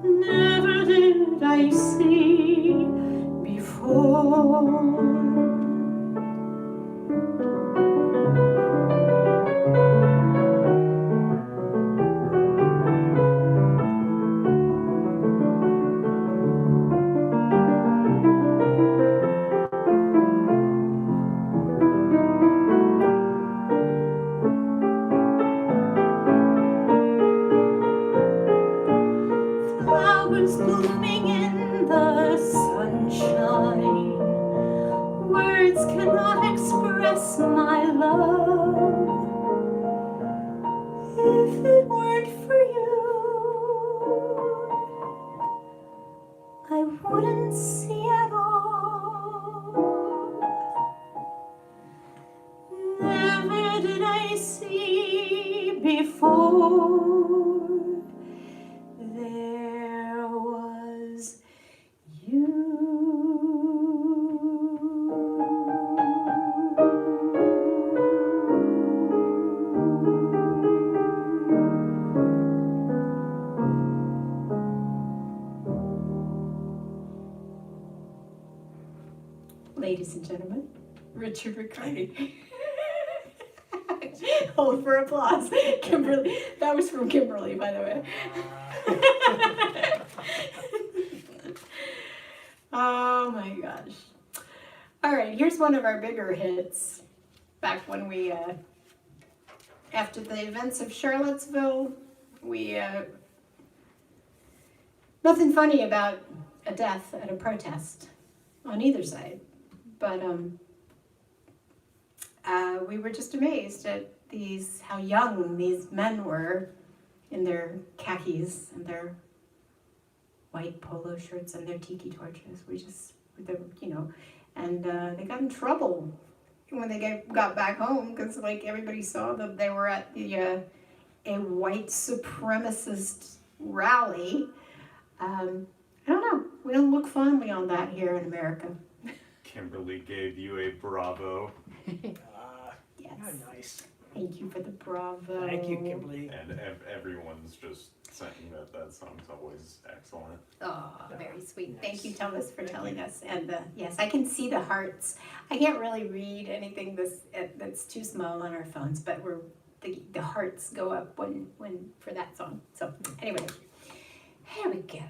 Never did I see before. Flowers blooming in the sunshine. Words cannot express my love. If it weren't for you, I wouldn't see at all. Never did I see before. There was you. Ladies and gentlemen, Richard Riccardi. Hold for applause. Kimberly. That was from Kimberly, by the way. Oh my gosh. All right, here's one of our bigger hits. Back when we, after the events of Charlottesville, we, nothing funny about a death at a protest on either side. But we were just amazed at how young these men were in their khakis and their white polo shirts and their tiki torches. And they got in trouble when they got back home because like everybody saw that they were at a white supremacist rally. I don't know. We don't look fondly on that here in America. Kimberly gave you a bravo. Yes. Oh, nice. Thank you for the bravo. Thank you, Kimberly. And everyone's just saying that song's always excellent. Oh, very sweet. Nice. Thank you, Thomas, for telling us. And yes, I can see the hearts. I can't really read anything that's too small on our phones, but the hearts go up when for that song. So anyway, here we go.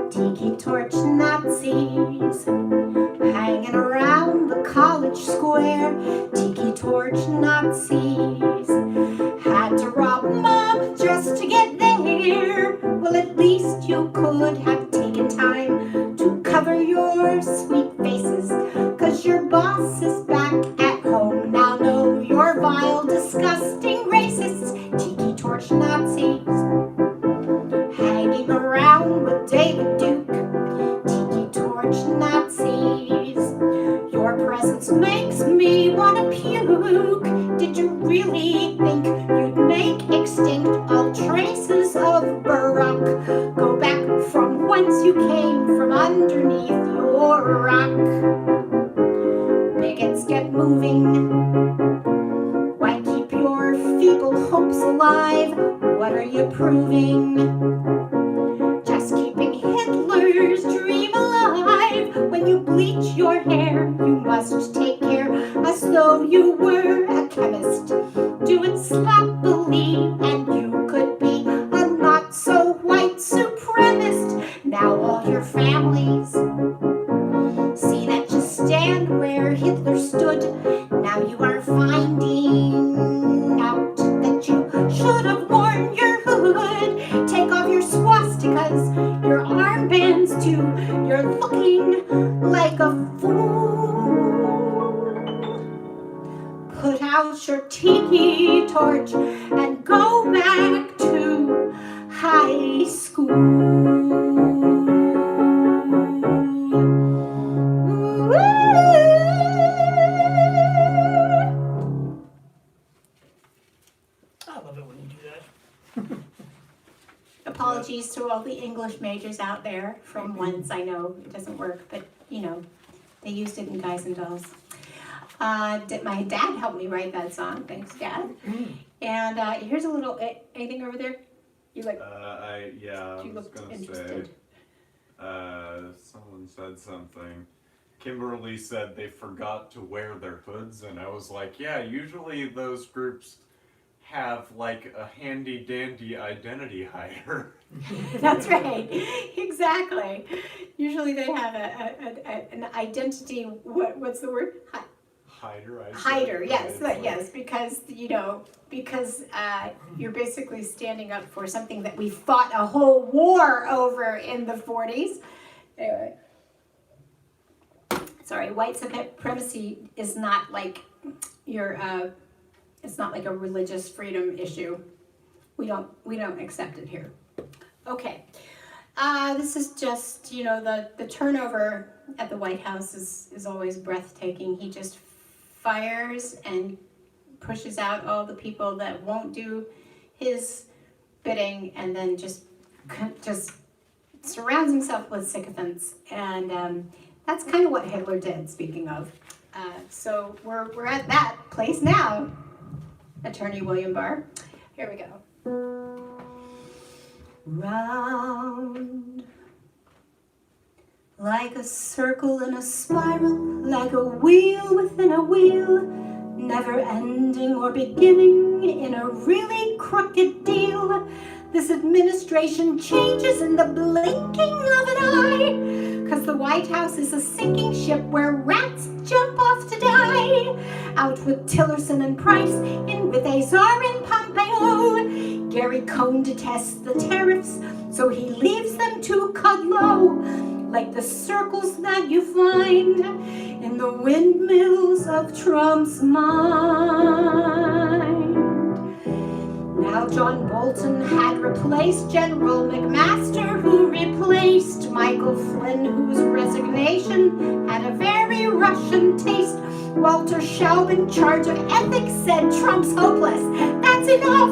Tiki torch Nazis hanging around the college square. Tiki torch Nazis had to rob a mob just to get there. Well, at least you could have taken time to cover your sweet faces, 'cause your boss is back at home now. Know you're vile, disgusting racists. Tiki torch Nazis hanging around with David Duke. Tiki torch Nazis, your presence makes me wanna puke. Did you really think you'd make extinct all traces of Barack? Go back from whence you came, from underneath your rock. Bigots, get moving. Why keep your feeble hopes alive? What are you proving? Just keeping Hitler's dream alive. When you bleach your hair, you must take care as though you were a chemist. Do it sloppily, and you could be a not-so-white supremacist. Now all your families see that you stand where Hitler stood. Now you are finding out that you should have worn your hood. Take off your swastikas, your armbands too. You're looking like a fool. Put out your tiki torch and go back to high school. I love it when you do that. Apologies to all the English majors out there from once. I know it doesn't work, but they used it in Guys and Dolls. My dad helped me write that song. Thanks, Dad. And here's a little, anything over there? You like? I You was looked gonna interested. say, someone said something. Kimberly said they forgot to wear their hoods, and I was like, yeah, usually those groups have like a handy dandy identity hider. That's right. Exactly. Usually they have an identity. What's the word? Hider. I said. Hider. Yes. It's like- Yes. Because you're basically standing up for something that we fought a whole war over in the 40s. Anyway. Sorry, white supremacy is not like it's not like a religious freedom issue. We don't accept it here. Okay. This is just, the turnover at the White House is always breathtaking. He just fires and pushes out all the people that won't do his bidding, and then just surrounds himself with sycophants. And that's kind of what Hitler did, speaking of. So we're at that place now. Attorney William Barr. Here we go. Round like a circle in a spiral, like a wheel within a wheel, never ending or beginning in a really crooked deal. This administration changes in the blinking of an eye, 'cause the White House is a sinking ship where rats jump off to die. Out with Tillerson and Price, in with Azar and Pompeo. Gary Cohn detests the tariffs, so he leaves them to Kudlow, like the circles that you find in the windmills of Trump's mind. Now John Bolton had replaced General McMaster, who replaced Michael Flynn, whose resignation had a very Russian taste. Walter Schaub, in charge of ethics, said Trump's hopeless. That's enough.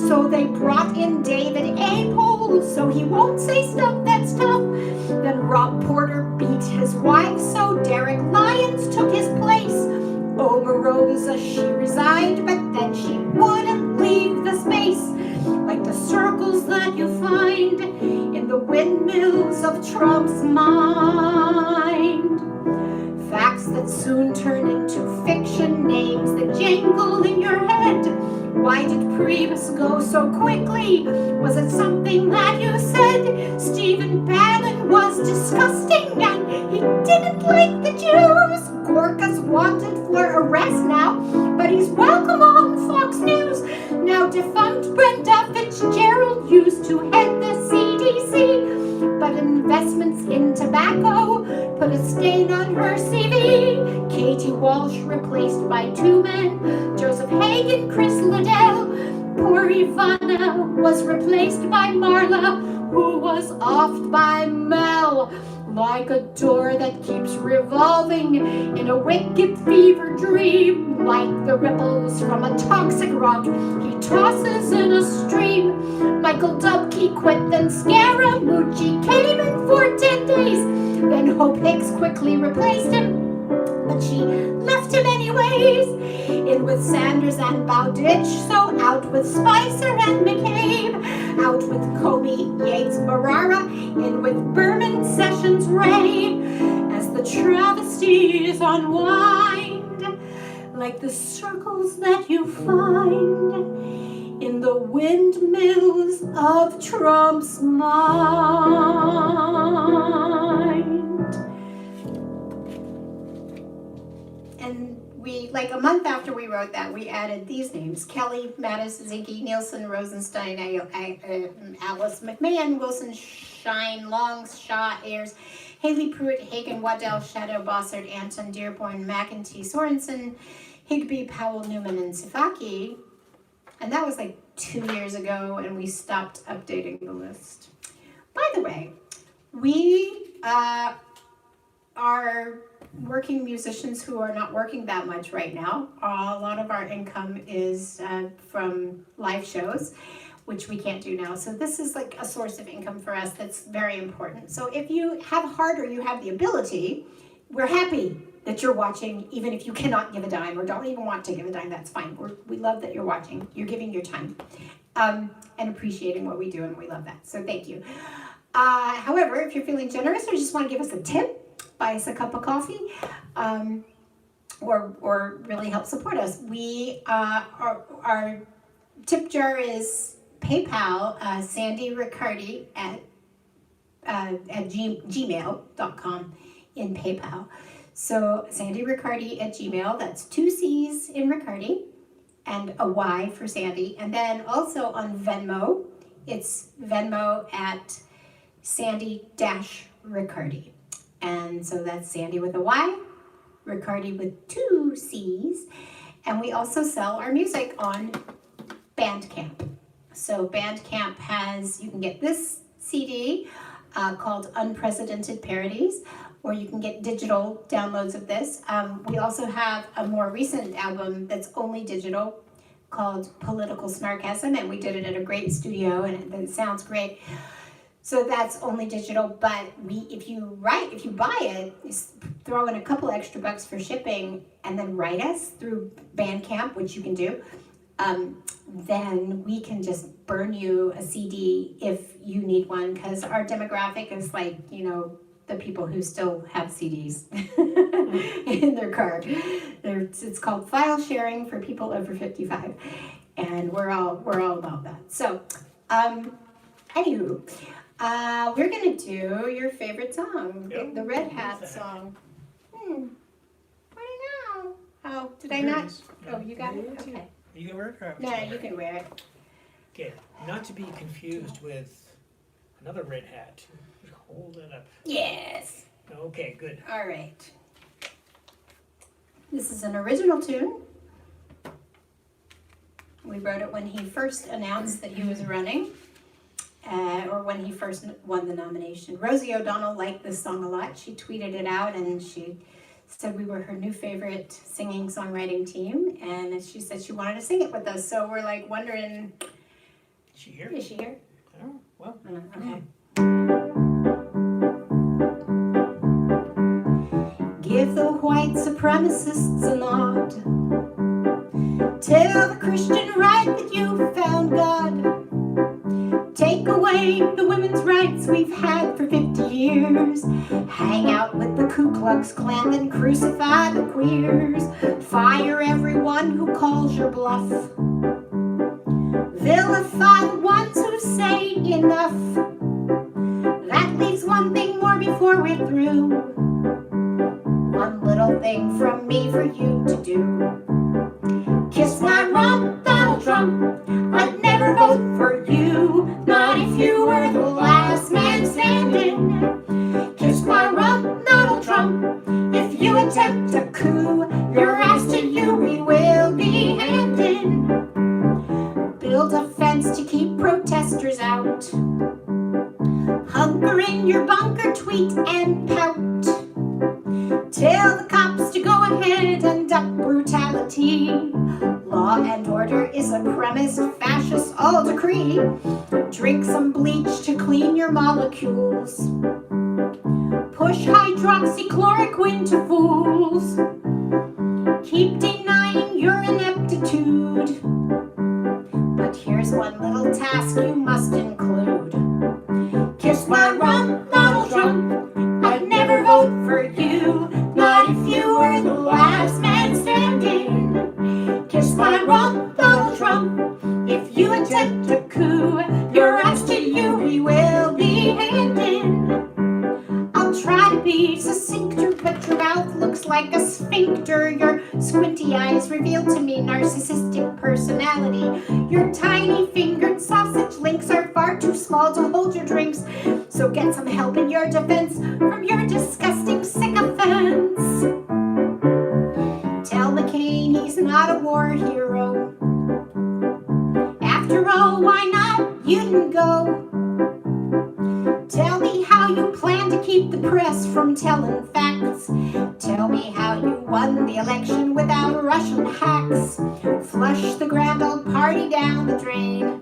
So they brought in David Apel, so he won't say stuff that's tough. Then Rob Porter beat his wife, so Derek Lyons took his place. Omarosa, she resigned, but then she wouldn't leave the space, like the circles that you find in the windmills of Trump's mind. Facts that soon turn into fiction, names that jangle in your head. Why did Priebus go so quickly? Was it something that you said? Stephen Bannon was disgusting and he didn't like the Jews. Gorka's wanted for arrest now, but he's welcome on Fox News. Now defunct Brenda Fitzgerald used to head the CDC, but investments in tobacco put a stain on her CV. Katie Walsh replaced by two men, Joseph Hagan, Chris Liddell. Poor Ivana was replaced by Marla, who was offed by Mel. Like a door that keeps revolving in a wicked fever dream, like the ripples from a toxic rock he tosses in a stream. Michael Dubke quit, then Scaramucci came in for 10 days. Then Hope Hicks quickly replaced him, but she left him anyways. In with Sanders and Bowditch, so out with Spicer and McCabe. Out with Comey, Yates, Barara, in with Berman, Sessions, Ray. As the travesties unwind, like the circles that you find in the windmills of Trump's mind. And we, like a month after we wrote that, we added these names: Kelly, Mattis, Zinke, Nielsen, Rosenstein, Alice McMahon, Wilson, Shine, Long, Shaw, Ayers, Haley Pruitt, Hagen, Waddell, Shadow, Bossert, Anton, Dearborn, McEntee, Sorensen, Higby, Powell, Newman, and Sifaki. And that was like 2 years ago, and we stopped updating the list. By the way, we are working musicians who are not working that much right now. A lot of our income is from live shows, which we can't do now. So this is like a source of income for us that's very important. So if you have heart or you have the ability, we're happy that you're watching, even if you cannot give a dime or don't even want to give a dime, that's fine. We love that you're watching. You're giving your time and appreciating what we do, and we love that. So thank you. However, if you're feeling generous or just want to give us a tip, buy us a cup of coffee, or really help support us. We our tip jar is PayPal, Sandy Riccardi at gmail.com in PayPal. So Sandy Riccardi at Gmail, that's 2 C's in Riccardi and a Y for Sandy. And then also on Venmo, it's Venmo at Sandy-Riccardi. And so that's Sandy with a Y, Riccardi with 2 C's. And we also sell our music on Bandcamp. So Bandcamp has, you can get this CD called Unprecedented Parodies, or you can get digital downloads of this. We also have a more recent album that's only digital called Political Snarkasm, and we did it at a great studio, and it sounds great. So that's only digital, but if you buy it, throw in a couple extra bucks for shipping, and then write us through Bandcamp, which you can do. then we can just burn you a CD if you need one, because our demographic is like, you know, the people who still have CDs in their car. It's called file sharing for people over 55, and we're all about that. So, anywho, we're gonna do your favorite song, Yep. the Red Hat song. What do you know? Oh, did I not? Oh, you got it? Okay. You can wear it? Or No, you can wear it. Okay, not to be confused with another red hat. Hold it up. Yes. Okay, good. All right. This is an original tune. We wrote it when he first announced that he was running, or when he first won the nomination. Rosie O'Donnell liked this song a lot. She tweeted it out, and she said we were her new favorite singing songwriting team, and she said she wanted to sing it with us. So we're like wondering, Is she here? is she here? Oh, well. Okay. Give the white supremacists a nod. Tell the Christian right that you found God. Take away the women's rights we've had for 50 years. Hang out with the Ku Klux Klan, then crucify the queers. Fire everyone who calls your bluff. Vilify the ones who say enough. That leaves one thing more before we're through. One little thing from me for you to do. Kiss my rump, Donald Trump. I'd never vote for you, not if you were the last man standing. Kiss my rump, Donald Trump. If you attempt a coup, your ass to you we will be handing. Build a fence to keep protesters out. Hunker in your bunker, tweet and pout. Tell the cops to go ahead and duck brutality. Law and order is a premise fascists all decree. Drink some bleach to clean your molecules. Push hydroxychloroquine to fools. Keep denying your ineptitude. But here's one little task you must include. Kiss my rump, Donald Trump. I'd never vote for you, not if you were the last man standing. Kiss my rump, Donald Trump. If you attempt a coup, your ass to you we will be handing. I'll try to be succincter, but your mouth looks like a sphincter. Your squinty eyes reveal to me narcissistic personality. Your tiny fingered sausage links are far too small to hold your drinks. So get some help in your defense from your disgusting sycophants. Tell McCain he's not a war hero. After all, why not? You didn't go. Tell me how you plan to keep the press from telling facts. Tell me how you won the election without Russian hacks. Flush the grand old party down the drain.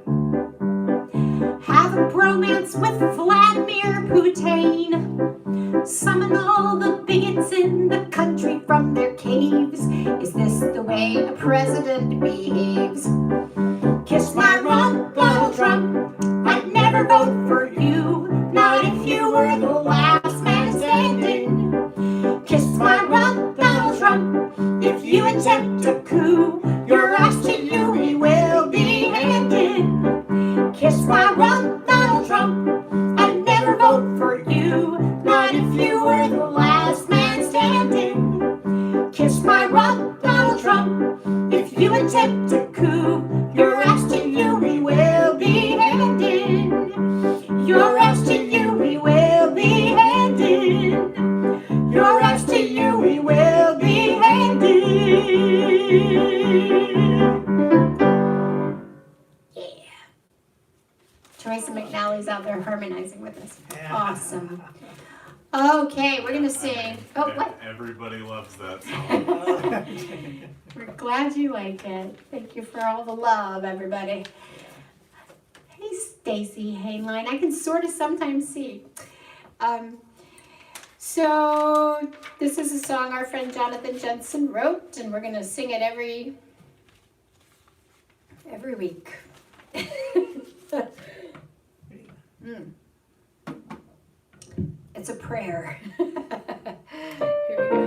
Have a bromance with Vladimir Putin. Summon all the bigots in the country from their caves. Is this the way a president behaves? Kiss my rump, Donald Trump. I'd never vote for you, not if you were the last man standing. Kiss my rump, Donald Trump. If you attempt a coup, your ass to you we will be handing. Kiss my rump, Donald Trump. I'd never vote for you, not if you were the last man standing. Kiss my rump, Donald Trump. If you attempt a coup, your ass to you we will be handing. Your ass to you we will be handing. Your ass to you we will be handing. Yeah. Teresa McNally's out there harmonizing with us. Awesome. Okay, we're gonna sing. Oh, what? Everybody loves that song. We're glad you like it. Thank you for all the love, everybody. Hey, Stacy Hainline. I can sort of sometimes see. So this is a song our friend Jonathan Jensen wrote, and we're gonna sing it every every week. It's a prayer. Here we go.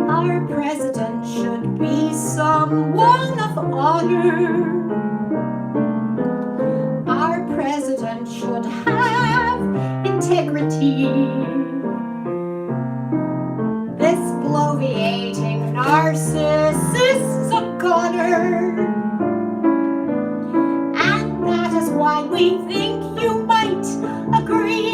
Our president should be someone of honor. Our president should have integrity. This bloviating narcissist's a goner. And that is why we think you might agree.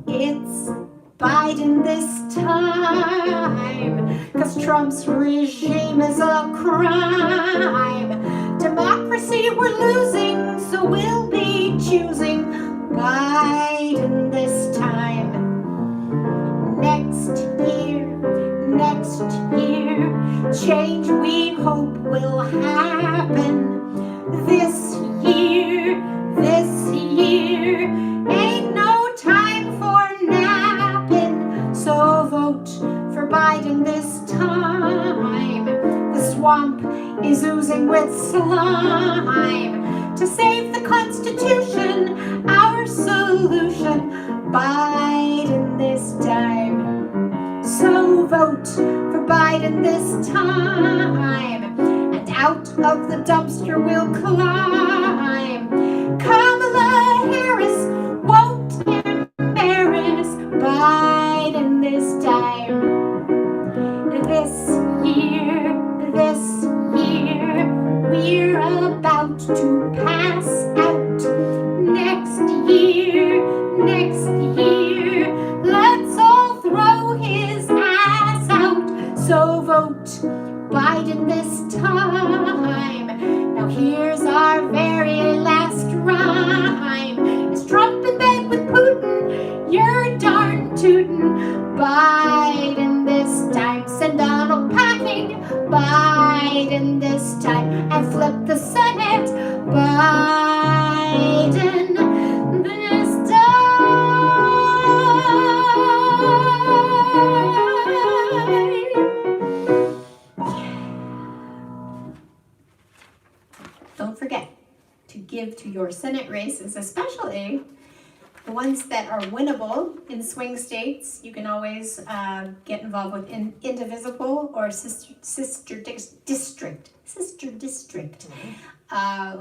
It's Biden this time, 'cause Trump's regime is a crime. Democracy we're losing, so we'll be choosing Biden this time. Next year, change we hope will happen. This year, ain't no time for napping. So vote for Biden this time. The swamp is oozing with slime. To save the Constitution, our solution, Biden this time. So vote for Biden this time, and out of the dumpster we'll climb. Kamala Harris won't embarrass Biden this time. This year, we're about to pass out. Next year, let's all throw his ass out. So vote Biden this time. Now here's our very last rhyme. Is Trump in bed with Putin? You're darn tootin'. Biden this time. Send Donald packing. Biden this time. And flip the Senate. Biden this time. Don't forget to give to your Senate races, especially the ones that are winnable in swing states. You can always get involved with Indivisible or Sister District,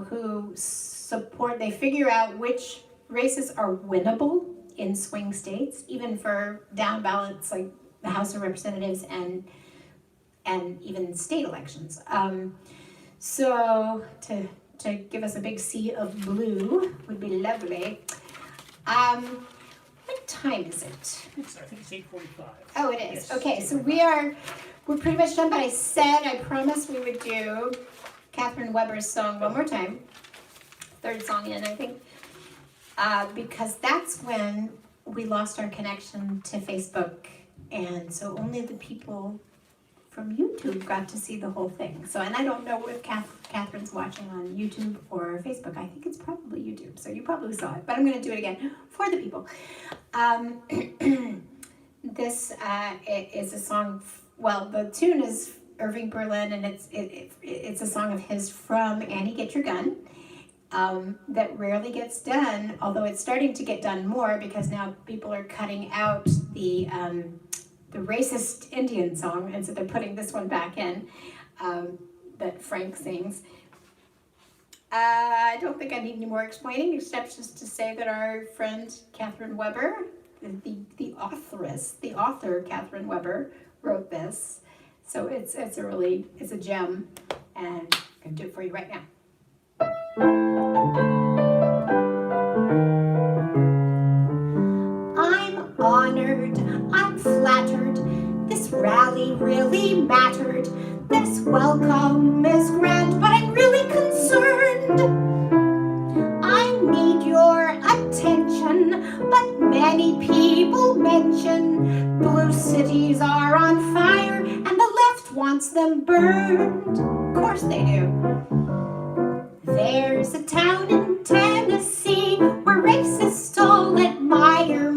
who support, they figure out which races are winnable in swing states, even for down ballots like the House of Representatives and even state elections. So to give us a big sea of blue would be lovely. What time is it? I think it's 8:45. Oh, it is. Yes, Okay, so we're pretty much done, but I promised we would do Catherine Weber's song one more time. Third song in, I think. Because that's when we lost our connection to Facebook, and so only the people from YouTube got to see the whole thing. So, and I don't know if Catherine's watching on YouTube or Facebook. I think it's probably YouTube, so you probably saw it, but I'm going to do it again for the people. This is a song, well, the tune is Irving Berlin, and it's a song of his from Annie Get Your Gun, that rarely gets done, although it's starting to get done more because now people are cutting out the racist Indian song, and so they're putting this one back in, that Frank sings. I don't think I need any more explaining, except just to say that our friend Catherine Weber, the author Catherine Weber, wrote this. So it's a gem, and I'm gonna do it for you right now. I'm honored, I'm flattered, this rally really mattered. This welcome is grand, but I'm really concerned. I need your attention, but many people mention blue cities are on fire and the left wants them burned. Of course they do. There's a town in Tennessee where racists all admire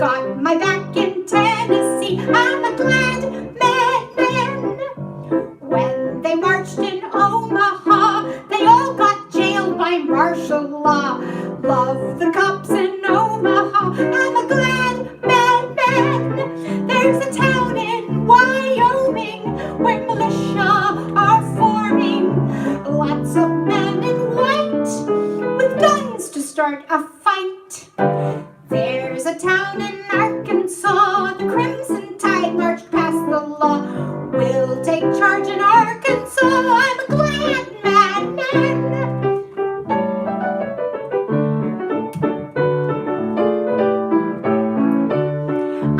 got my back in Tennessee. I'm a glad madman. When they marched in Omaha, they all got jailed by martial law. Love the cops in Omaha. I'm a glad madman. There's a town in Wyoming where militia are forming. Lots of men in white with guns to start a fight. There's a town in Arkansas, the Crimson Tide marched past the law. We'll take charge in Arkansas. I'm a glad madman.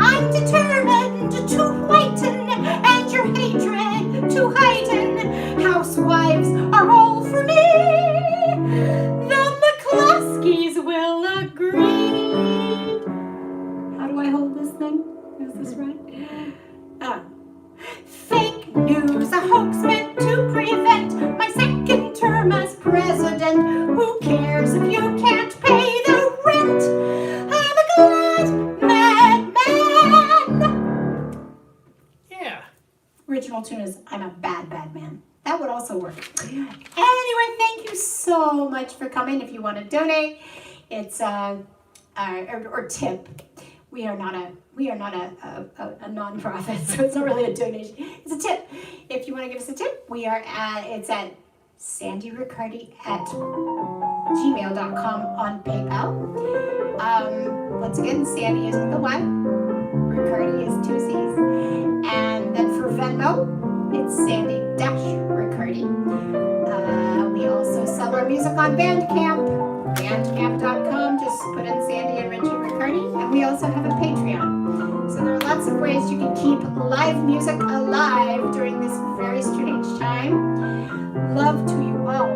I'm determined to whiten and your hatred to heighten. Housewives are all for me. The McCloskeys will agree. How do I hold this thing? Is this right? Fake news, a hoax meant to prevent my second term as president. Who cares if you can't pay the rent? I'm a glad madman. Yeah. Original tune is I'm a bad man. That would also work. Anyway, thank you so much for coming. If you want to donate, it's or tip. We are not a nonprofit, so it's not really a donation. It's a tip. If you want to give us a tip, it's at sandyriccardi at gmail.com on PayPal. Once again, Sandy is with a Y, Riccardi is 2 C's, and then for Venmo, it's Sandy-Riccardi. We also sell our music on Bandcamp, bandcamp.com. Just put in Sandy and Richie Riccardi, and we also have a Patreon. So there are lots of ways you can keep live music alive during this very strange time. Love to you all.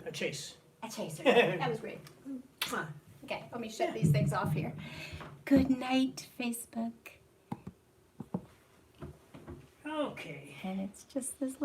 A chase. A chaser. That was great. Okay, let me shut these things off here. Good night, Facebook. Okay. And it's just this little